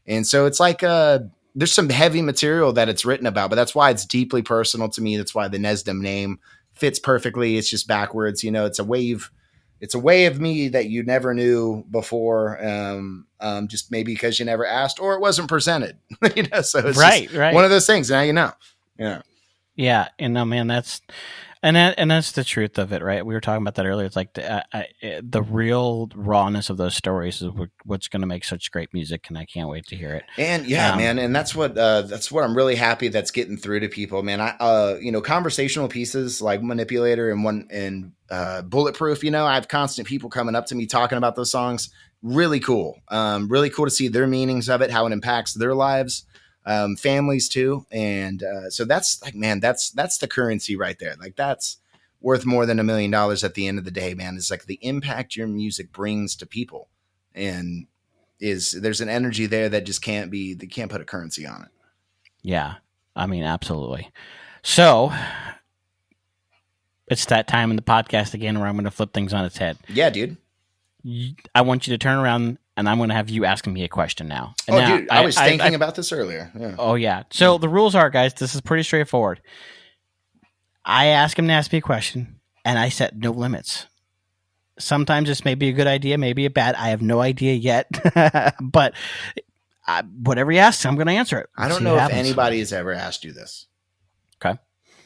And so it's like, there's some heavy material that it's written about, but that's why it's deeply personal to me. That's why the Nesdam name fits perfectly. It's just backwards. It's a way of me that you never knew before. Just maybe because you never asked or it wasn't presented, so it's right. One of those things. Now, Yeah. Yeah. And no, man, that's the truth of it, right? We were talking about that earlier. It's like the real rawness of those stories is what's going to make such great music, and I can't wait to hear it. And man, and that's what I'm really happy that's getting through to people, man. I conversational pieces like Manipulator and Bulletproof. I have constant people coming up to me talking about those songs. Really cool. Really cool to see their meanings of it, how it impacts their lives. Families too. And so that's like, man, that's the currency right there. Like that's worth more than $1 million at the end of the day, man. It's like the impact your music brings to people, and there's an energy there that just can't put a currency on it. Yeah. I mean, absolutely. So it's that time in the podcast again where I'm going to flip things on its head. Yeah, dude. I want you to turn around and I'm going to have you asking me a question now. And dude, I was thinking about this earlier. Yeah. Oh, yeah. So the rules are, guys, this is pretty straightforward. I ask him to ask me a question, and I set no limits. Sometimes this may be a good idea, maybe a bad. I have no idea yet. But whatever he asks, I'm going to answer it. I don't know if anybody has ever asked you this. Okay.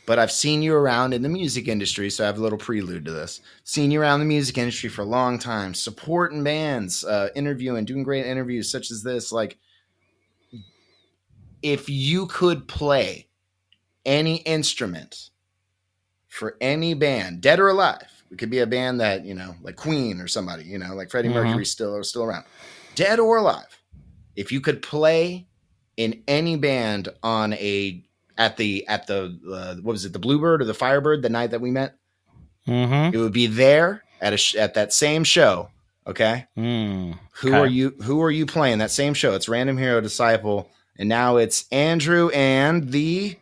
But I've seen you around in the music industry, so I have a little prelude to this. Seen you around the music industry for a long time, supporting bands, interviewing, doing great interviews such as this. Like, if you could play any instrument for any band, dead or alive, it could be a band that, like Queen or somebody, like Freddie Mercury still around, dead or alive. If you could play in any band on at the what was it, the Bluebird or the Firebird, the night that we met, it would be there at that same show. Okay. Who are you playing that same show? It's Random Hero Disciple. And now it's Andrew and the,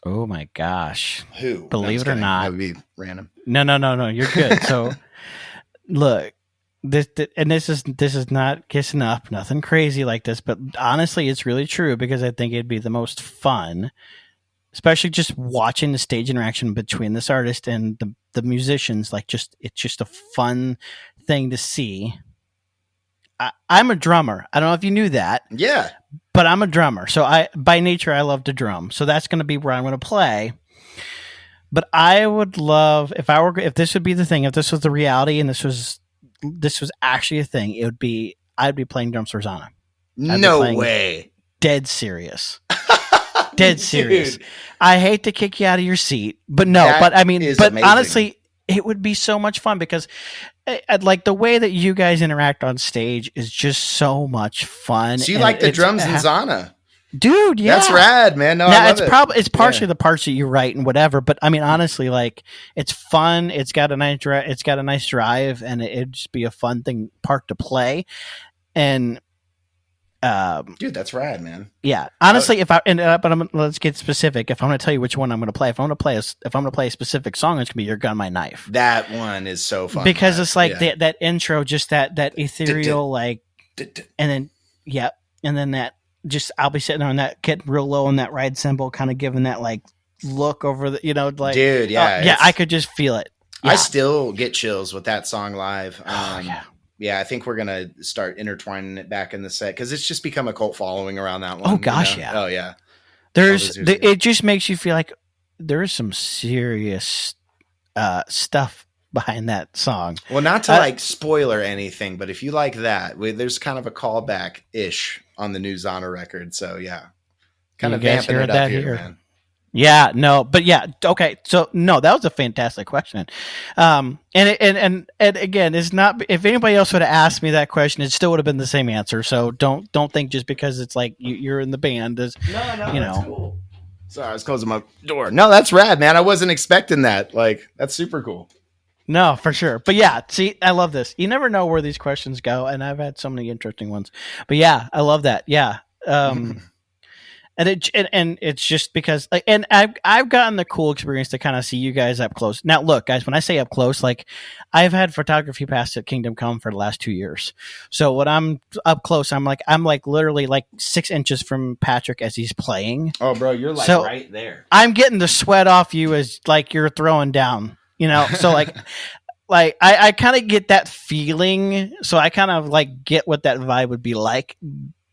oh my gosh. Who? Believe it or not. That would be random. No. You're good. So look, this is not kissing up, nothing crazy like this, but honestly, it's really true because I think it'd be the most fun, especially just watching the stage interaction between this artist and the musicians. Like, it's just a fun thing to see. I'm a drummer. I don't know if you knew that. Yeah, but I'm a drummer, so by nature I love to drum. So that's going to be where I'm going to play. But I would love if this would be the thing, if this was the reality, and this was actually a thing, I'd be playing drums for Zana. No way. Dead serious. Dead serious. I hate to kick you out of your seat, but no. But I mean, but amazing. Honestly, it would be so much fun because like the way that you guys interact on stage is just so much fun. So you like the drums in Zana? Dude, yeah, that's rad, man. No, now, it's partially the parts that you write and whatever, but I mean, honestly, like it's fun. It's got a nice drive, and it'd just be a fun part to play. And dude, that's rad, man. Yeah, honestly, let's get specific. If I'm going to tell you which one I'm going to play, if I'm going to play a specific song, it's going to be "Your Gun, My Knife." That one is so fun because it's like that intro, just that ethereal, like, and then that. Just I'll be sitting there on that, getting real low on that ride cymbal, kind of giving that like look over the, like, dude, I could just feel it. Yeah. I still get chills with that song live. Yeah, I think we're gonna start intertwining it back in the set because it's just become a cult following around that one. Oh gosh, yeah. Oh yeah. It just makes you feel like there is some serious stuff behind that song. Well, not to like spoiler anything, but if you like that, there's kind of a callback ish on the new Zana record. So yeah, kind of vamping it up here, man. Yeah, no, but yeah, okay. So no, that was a fantastic question. And again, it's not. If anybody else would have asked me that question, it still would have been the same answer. So don't think just because it's like you're in the band is That's cool. Sorry, I was closing my door. No, that's rad, man. I wasn't expecting that. Like, that's super cool. No, for sure. But yeah, see, I love this. You never know where these questions go, and I've had so many interesting ones. But yeah, I love that. Yeah. And it's just because, like, and I've gotten the cool experience to kind of see you guys up close. Now, look, guys, when I say up close, like, I've had photography pass at Kingdom Come for the last 2 years. So when I'm up close, I'm like literally like 6 inches from Patrick as he's playing. Oh, bro, you're like right there. I'm getting the sweat off you as like you're throwing down. So like I kind of get that feeling. So I kind of like get what that vibe would be like.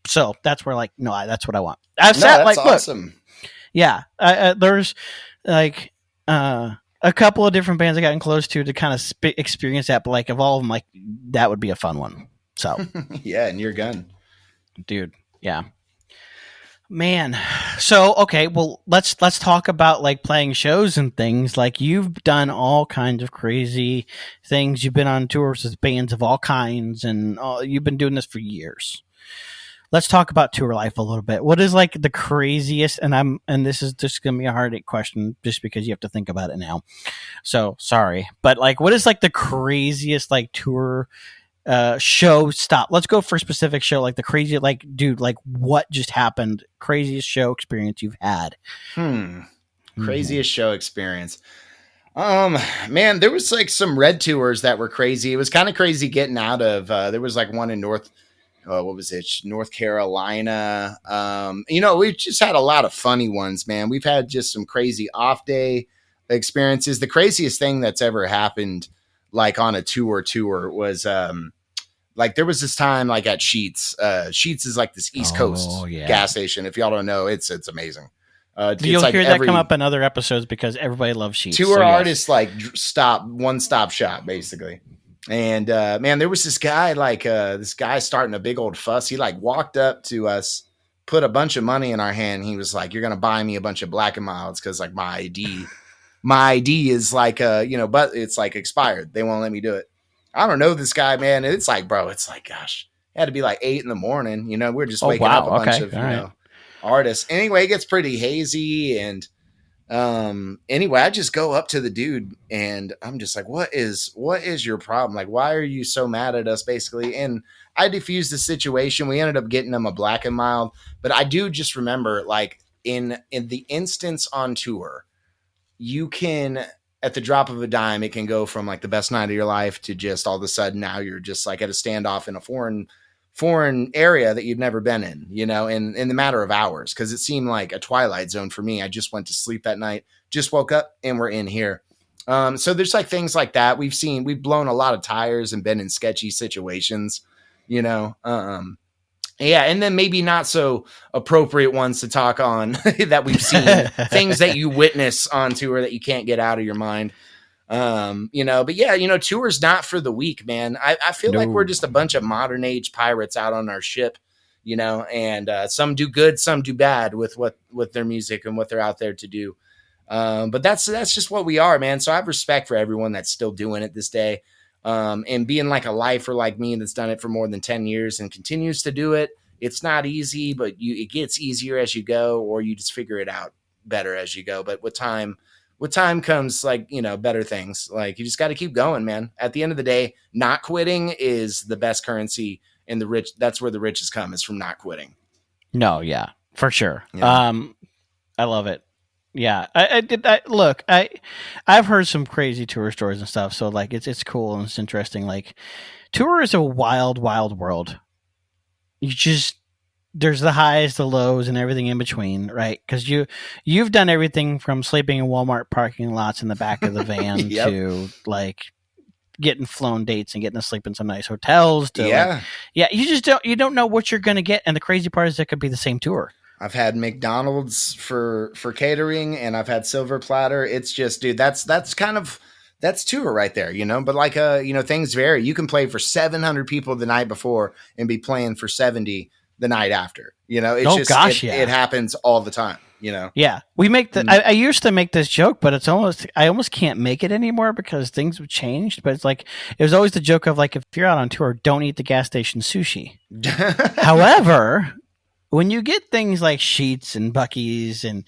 So that's where like, no, that's what I want. That's awesome. Look, yeah. There's like a couple of different bands I gotten close to kind of experience that, but like of all of them, like that would be a fun one. So yeah. And Your Gun, dude. Yeah. Man, so okay, well let's talk about like playing shows and things. Like you've done all kinds of crazy things. You've been on tours with bands of all kinds, and you've been doing this for years. Let's talk about tour life a little bit. What is like the craziest? And this is just gonna be a hard question, just because you have to think about it now. So sorry, but like, what is like the craziest like tour? Show stop. Let's go for a specific show, like the crazy, like, dude, like what just happened? Craziest show experience you've had. Craziest show experience. Man, there was like some Red tours that were crazy. It was kind of crazy getting out of. There was like one in North Carolina. We've just had a lot of funny ones, man. We've had just some crazy off day experiences. The craziest thing that's ever happened, like on a tour was like there was this time like at Sheetz. Sheetz is like this East Coast gas station. If y'all don't know, it's amazing. You'll hear that come up in other episodes because everybody loves Sheetz. Tour artists like one-stop shop basically. And man, there was this guy starting a big old fuss. He like walked up to us, put a bunch of money in our hand. He was like, "You're gonna buy me a bunch of Black and Milds because like my ID is like but it's like expired. They won't let me do it." I don't know this guy, man. It's like, bro, it's like, gosh, it had to be like 8 a.m. We're just waking up a bunch of artists. Anyway, it gets pretty hazy, and anyway, I just go up to the dude and I'm just like, what is your problem? Like, why are you so mad at us, basically? And I diffused the situation. We ended up getting him a Black and Mild, but I do just remember, like, in the instance on tour, you can, at the drop of a dime, it can go from like the best night of your life to just all of a sudden now you're just like at a standoff in a foreign area that you've never been in, you know, in the matter of hours. Cause it seemed like a twilight zone for me. I just went to sleep that night, just woke up and we're in here. So there's like things like that. We've blown a lot of tires and been in sketchy situations, you know? Yeah. And then maybe not so appropriate ones to talk on that we've seen, things that you witness on tour that you can't get out of your mind. You know, but yeah, you know, tour's not for the weak, man. I feel like we're just a bunch of modern age pirates out on our ship, you know, and some do good, some do bad with their music and what they're out there to do. But that's just what we are, man. So I have respect for everyone that's still doing it this day. And being like a lifer like me that's done it for more than 10 years and continues to do it. It's not easy, but it gets easier as you go, or you just figure it out better as you go. But with time comes like, you know, better things. Like you just got to keep going, man. At the end of the day, not quitting is the best currency, and that's where the riches come, is from not quitting. No. Yeah, for sure. Yeah. I love it. Yeah, I've heard some crazy tour stories and stuff. So like, it's cool and it's interesting. Like, tour is a wild, wild world. There's the highs, the lows, and everything in between, right? Because you've done everything from sleeping in Walmart parking lots in the back of the van yep. to like getting flown dates and getting to sleep in some nice hotels. To you don't know what you're going to get, and the crazy part is it could be the same tour. I've had McDonald's for catering, and I've had silver platter. It's just, dude, that's tour right there, you know. But like, you know, things vary. You can play for 700 people the night before and be playing for 70 the night after. You know, it's it happens all the time. You know. Yeah, we make the. I used to make this joke, but I almost can't make it anymore because things have changed. But it's like, it was always the joke of like, if you're out on tour, don't eat the gas station sushi. However, when you get things like Sheetz and Buc-ee's and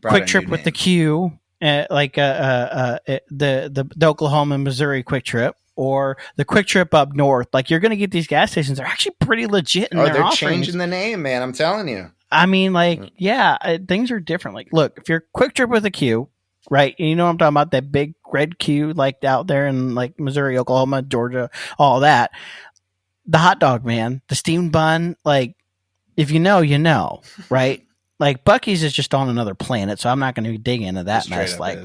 Quick Trip with the Q, like the Oklahoma and Missouri Quick Trip, or the Quick Trip up north, like you're going to get these gas stations. They're actually pretty legit in their they're offerings. Changing the name, man. I'm telling you. I mean, like, yeah, things are different. Like, look, if you're Quick Trip with a Q, right? You know what I'm talking about? That big red Q, like out there in like Missouri, Oklahoma, Georgia, all that. The hot dog, man, the steamed bun, like, if you know, you know, right? Like Buc-ee's is just on another planet, so I'm not going to dig into that mess. Like,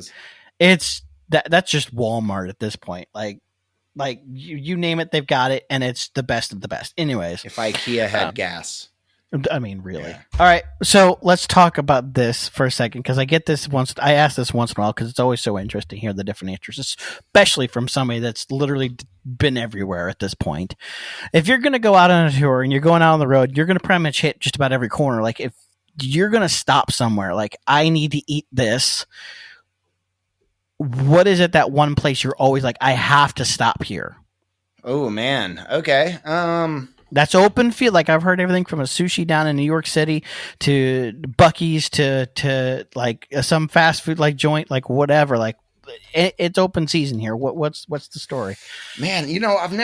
it's that's just Walmart at this point. Like you name it, they've got it, and it's the best of the best. Anyways, if IKEA had gas, I mean, really. Yeah. All right, so let's talk about this for a second, because I ask this once in a while because it's always so interesting to hear the different answers, especially from somebody that's literally been everywhere at this point. If you're going to go out on a tour and you're going out on the road, you're going to pretty much hit just about every corner. Like, if you're going to stop somewhere, like, I need to eat this, what is it, that one place you're always like, I have to stop here? Oh, man. Okay. That's open field. Like, I've heard everything from a sushi down in New York City to Buc-ee's to like some fast food like joint, like whatever. Like, it's open season here. What's the story? Man, you know, I'm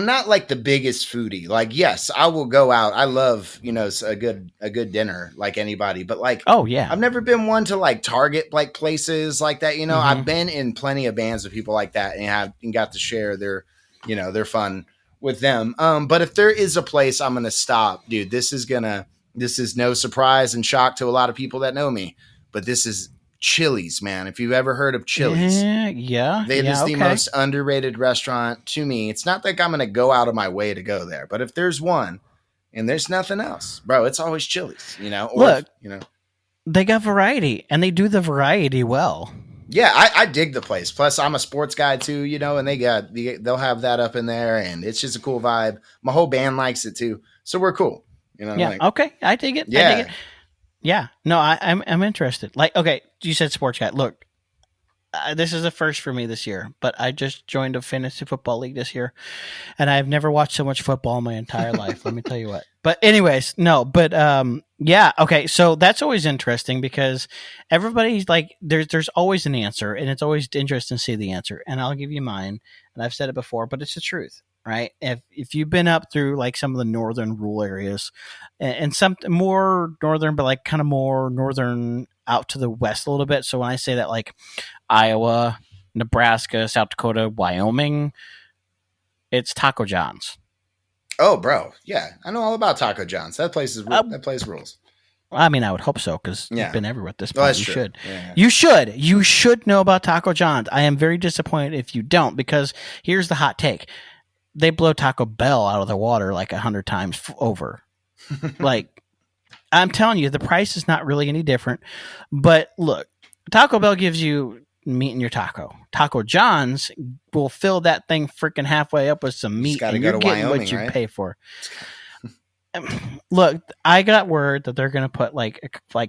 not like the biggest foodie. Like, yes, I will go out. I love, you know, a good dinner like anybody, but like, oh yeah, I've never been one to like target like places like that. You know, I've been in plenty of bands with people like that and got to share their fun with them. But if there is a place I'm going to stop, dude, this is no surprise and shock to a lot of people that know me, but this is Chili's, man. If you've ever heard of Chili's, it is the most underrated restaurant to me. It's not like I'm going to go out of my way to go there, but if there's one and there's nothing else, bro, it's always Chili's, you know. Look, you know, they got variety and they do the variety well. Yeah, I dig the place. Plus, I'm a sports guy too, you know, and they'll have that up in there, and it's just a cool vibe. My whole band likes it too, so we're cool. You know. Yeah. Like, okay. I dig it. Yeah. I dig it. Yeah. No, I'm interested. Like, okay, you said sports guy. Look, this is a first for me this year, but I just joined a fantasy football league this year, and I've never watched so much football in my entire life. Let me tell you what. But anyways, no, but yeah, okay. So that's always interesting because everybody's like, there's always an answer, and it's always interesting to see the answer. And I'll give you mine, and I've said it before, but it's the truth, right? If you've been up through like some of the northern rural areas, and some more northern, but like kind of more northern out to the west a little bit. So when I say that, like Iowa, Nebraska, South Dakota, Wyoming, it's Taco John's. Oh, bro. Yeah. I know all about Taco John's. That place rules. I mean, I would hope so, because you've been everywhere at this point. That's you true. should. Yeah. You should know about Taco John's. I am very disappointed if you don't, because here's the hot take. They blow Taco Bell out of the water like 100 times over. Like, I'm telling you, the price is not really any different. But look, Taco Bell gives you meat in your taco. Taco John's will fill that thing freaking halfway up with some meat, and you're getting Wyoming, what you pay for. Look, I got word that they're going to put like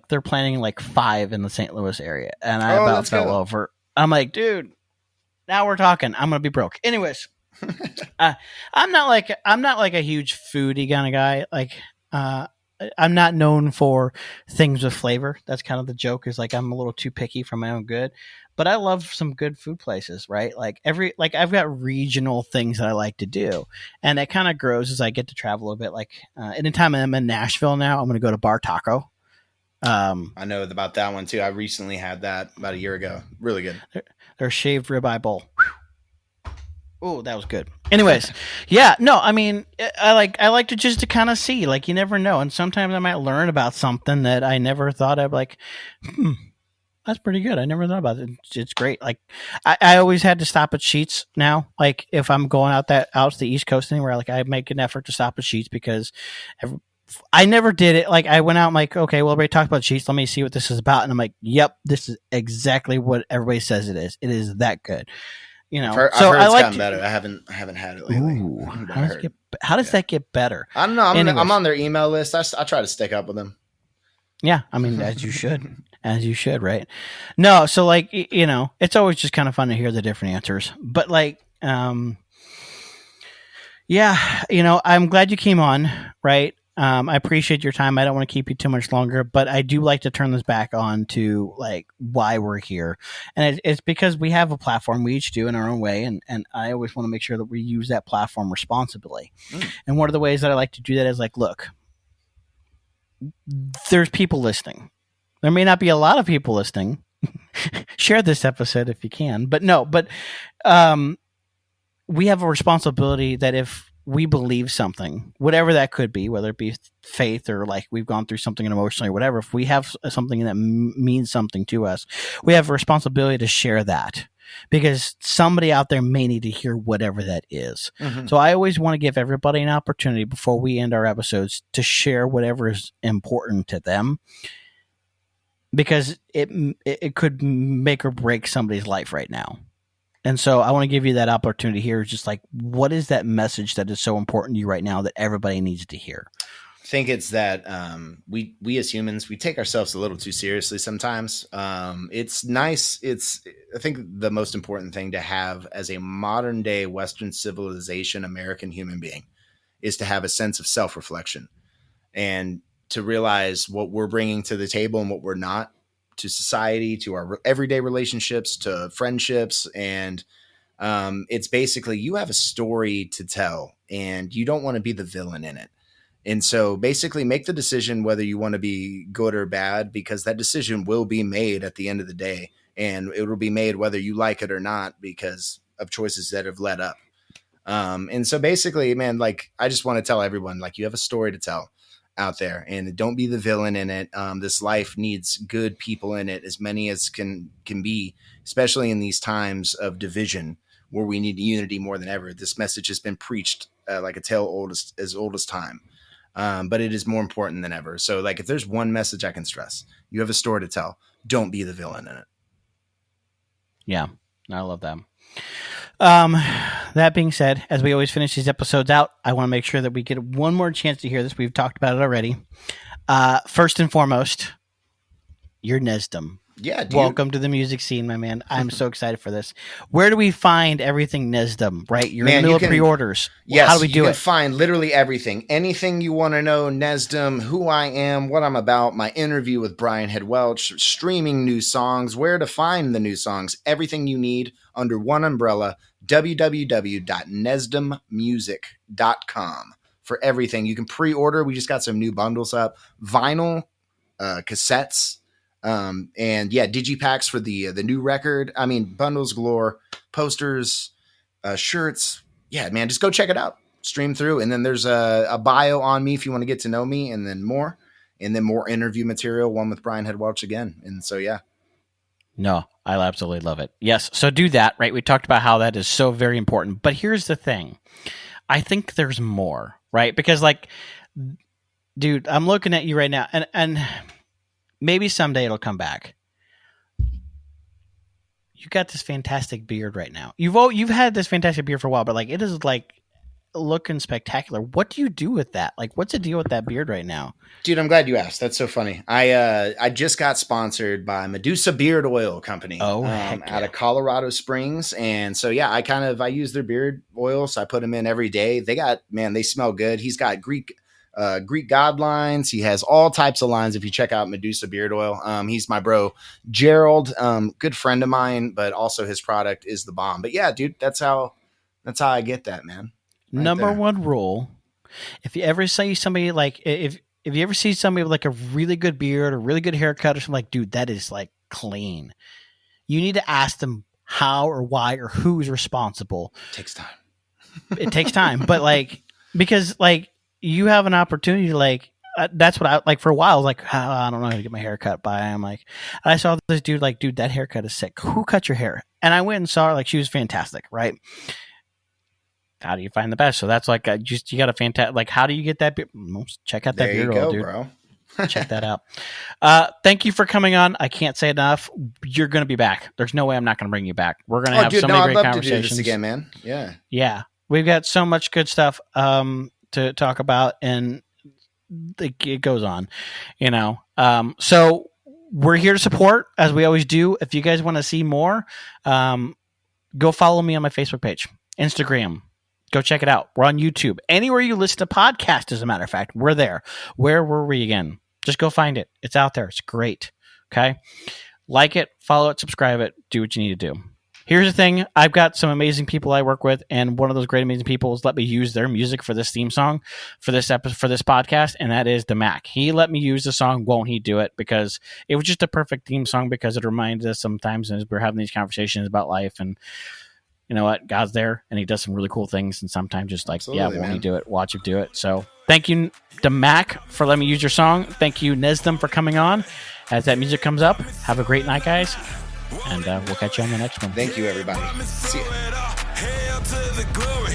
they're planning like 5 in the St. Louis area, and I about fell over. I'm like, dude, now we're talking. I'm going to be broke. Anyways, I'm not like a huge foodie kind of guy. Like, I'm not known for things with flavor. That's kind of the joke, is like I'm a little too picky for my own good. But I love some good food places, right? Like I've got regional things that I like to do, and it kind of grows as I get to travel a bit. Like anytime I'm in Nashville now, I'm going to go to Bar Taco. I know about that one too. I recently had that about a year ago. Really good. Their shaved ribeye bowl. Oh, that was good. Anyways, yeah, no, I mean, I like to just to kind of see, like, you never know, and sometimes I might learn about something that I never thought I'd like. That's pretty good. I never thought about it. It's great. Like, I always had to stop at Sheetz now. Like, if I'm going out to the East Coast anywhere, like, I make an effort to stop at Sheetz, because I never did it. Like, I went out, I'm like, okay, well, everybody talked about Sheetz. Let me see what this is about. And I'm like, yep, this is exactly what everybody says it is. It is that good. You know, I've heard it's gotten better. I haven't had it lately. Ooh, how does that get better? I don't know. I'm on their email list. I try to stick up with them. Yeah, I mean, as you should, right? No, so like, you know, it's always just kind of fun to hear the different answers. But like, yeah, you know, I'm glad you came on, right? I appreciate your time. I don't want to keep you too much longer, but I do like to turn this back on to like why we're here. And it's because we have a platform, we each do in our own way. And I always want to make sure that we use that platform responsibly. And one of the ways that I like to do that is like, look, there's people listening. There may not be a lot of people listening. Share this episode if you can, but we have a responsibility that if we believe something, whatever that could be, whether it be faith or like we've gone through something emotionally or whatever, if we have something that means something to us, we have a responsibility to share that, because somebody out there may need to hear whatever that is. Mm-hmm. So I always want to give everybody an opportunity before we end our episodes to share whatever is important to them, because it could make or break somebody's life right now. And so I want to give you that opportunity here. Just like, what is that message that is so important to you right now that everybody needs to hear? I think it's that we as humans, we take ourselves a little too seriously sometimes. It's nice. I think the most important thing to have as a modern day Western civilization American human being is to have a sense of self-reflection and to realize what we're bringing to the table and what we're not, to society, to our everyday relationships, to friendships. And it's basically, you have a story to tell and you don't want to be the villain in it. And so basically make the decision whether you want to be good or bad, because that decision will be made at the end of the day. And it will be made whether you like it or not, because of choices that have led up. And so basically, man, like, I just want to tell everyone, like, you have a story to tell out there, and don't be the villain in it. This life needs good people in it, as many as can be, especially in these times of division where we need unity more than ever. This message has been preached like a tale as old as time, but it is more important than ever. So like, if there's one message I can stress, you have a story to tell. Don't be the villain in it. Yeah, I love that. That being said, as we always finish these episodes out, I want to make sure that we get one more chance to hear this. We've talked about it already. First and foremost, you're Nesdam. Yeah, dude. Welcome to the music scene, my man. I'm so excited for this. Where do we find everything Nesdam, right? You're in the middle of pre-orders. Yes, how do we do it? You can find literally everything. Anything you want to know, Nesdam, who I am, what I'm about, my interview with Brian Head Welch, streaming new songs, where to find the new songs, everything you need under one umbrella, www.nesdammusic.com for everything. You can pre-order. We just got some new bundles up. Vinyl, cassettes, And yeah, digipacks for the new record. I mean, bundles galore, posters, shirts. Yeah, man, just go check it out. Stream through. And then there's a bio on me if you want to get to know me, and then more interview material, one with Brian Head Welch again. And so, yeah. No, I absolutely love it. Yes. So do that, right? We talked about how that is so very important. But here's the thing. I think there's more, right? Because like, dude, I'm looking at you right now, and maybe someday it'll come back. You got this fantastic beard right now. You've had this fantastic beard for a while, but like it is like looking spectacular. What do you do with that? Like, what's the deal with that beard right now? Dude, I'm glad you asked. That's so funny. I just got sponsored by Medusa Beard Oil Company out of Colorado Springs. And so, yeah, I use their beard oils. I put them in every day. They smell good. He's got Greek god lines. He has all types of lines. If you check out Medusa Beard Oil, he's my bro, Gerald, good friend of mine, but also his product is the bomb. But yeah, dude, that's how I get that, man. Right Number there. one rule: if you ever see somebody like if you ever see somebody with like a really good beard or really good haircut or something, like, dude, that is like clean. You need to ask them how or why or who's responsible. It takes time. It takes time, but like because like you have an opportunity to like. That's what I like for a while. I was like, oh, I don't know how to get my hair cut by. I'm like, and I saw this dude like, dude, that haircut is sick. Who cut your hair? And I went and saw her. Like, she was fantastic, right? How do you find the best? So that's like, you got a fantastic, like, how do you get that beard? Check out that there beard you oil, go, dude. bro. Check that out. Thank you for coming on. I can't say enough. You're going to be back. There's no way I'm not going to bring you back. We're going to have so many great conversations. I'd love to do this again, man. Yeah. Yeah. We've got so much good stuff to talk about, and it goes on, you know. So we're here to support, as we always do. If you guys want to see more, go follow me on my Facebook page, Instagram. Go check it out. We're on YouTube. Anywhere you listen to podcasts, as a matter of fact, we're there. Where were we again? Just go find it. It's out there. It's great. Okay? Like it, follow it, subscribe it, do what you need to do. Here's the thing. I've got some amazing people I work with, and one of those great, amazing people has let me use their music for this theme song for this episode, for this podcast, and that is the Mac. He let me use the song Won't He Do It, because it was just a perfect theme song, because it reminds us sometimes as we're having these conversations about life, and you know what? God's there, and he does some really cool things, and sometimes just like, absolutely, yeah, won't he do it? Watch him do it. So thank you, the Mac, for letting me use your song. Thank you, Nesdam, for coming on. As that music comes up, have a great night, guys. And we'll catch you on the next one. Thank you, everybody. See ya. Hail to the glory.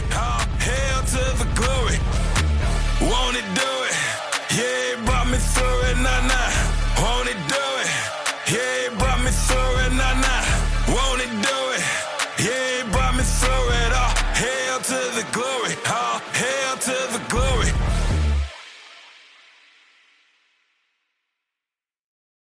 Hail to the glory. Won't it do it? Yeah, it brought me through it. Nah. Won't it do it?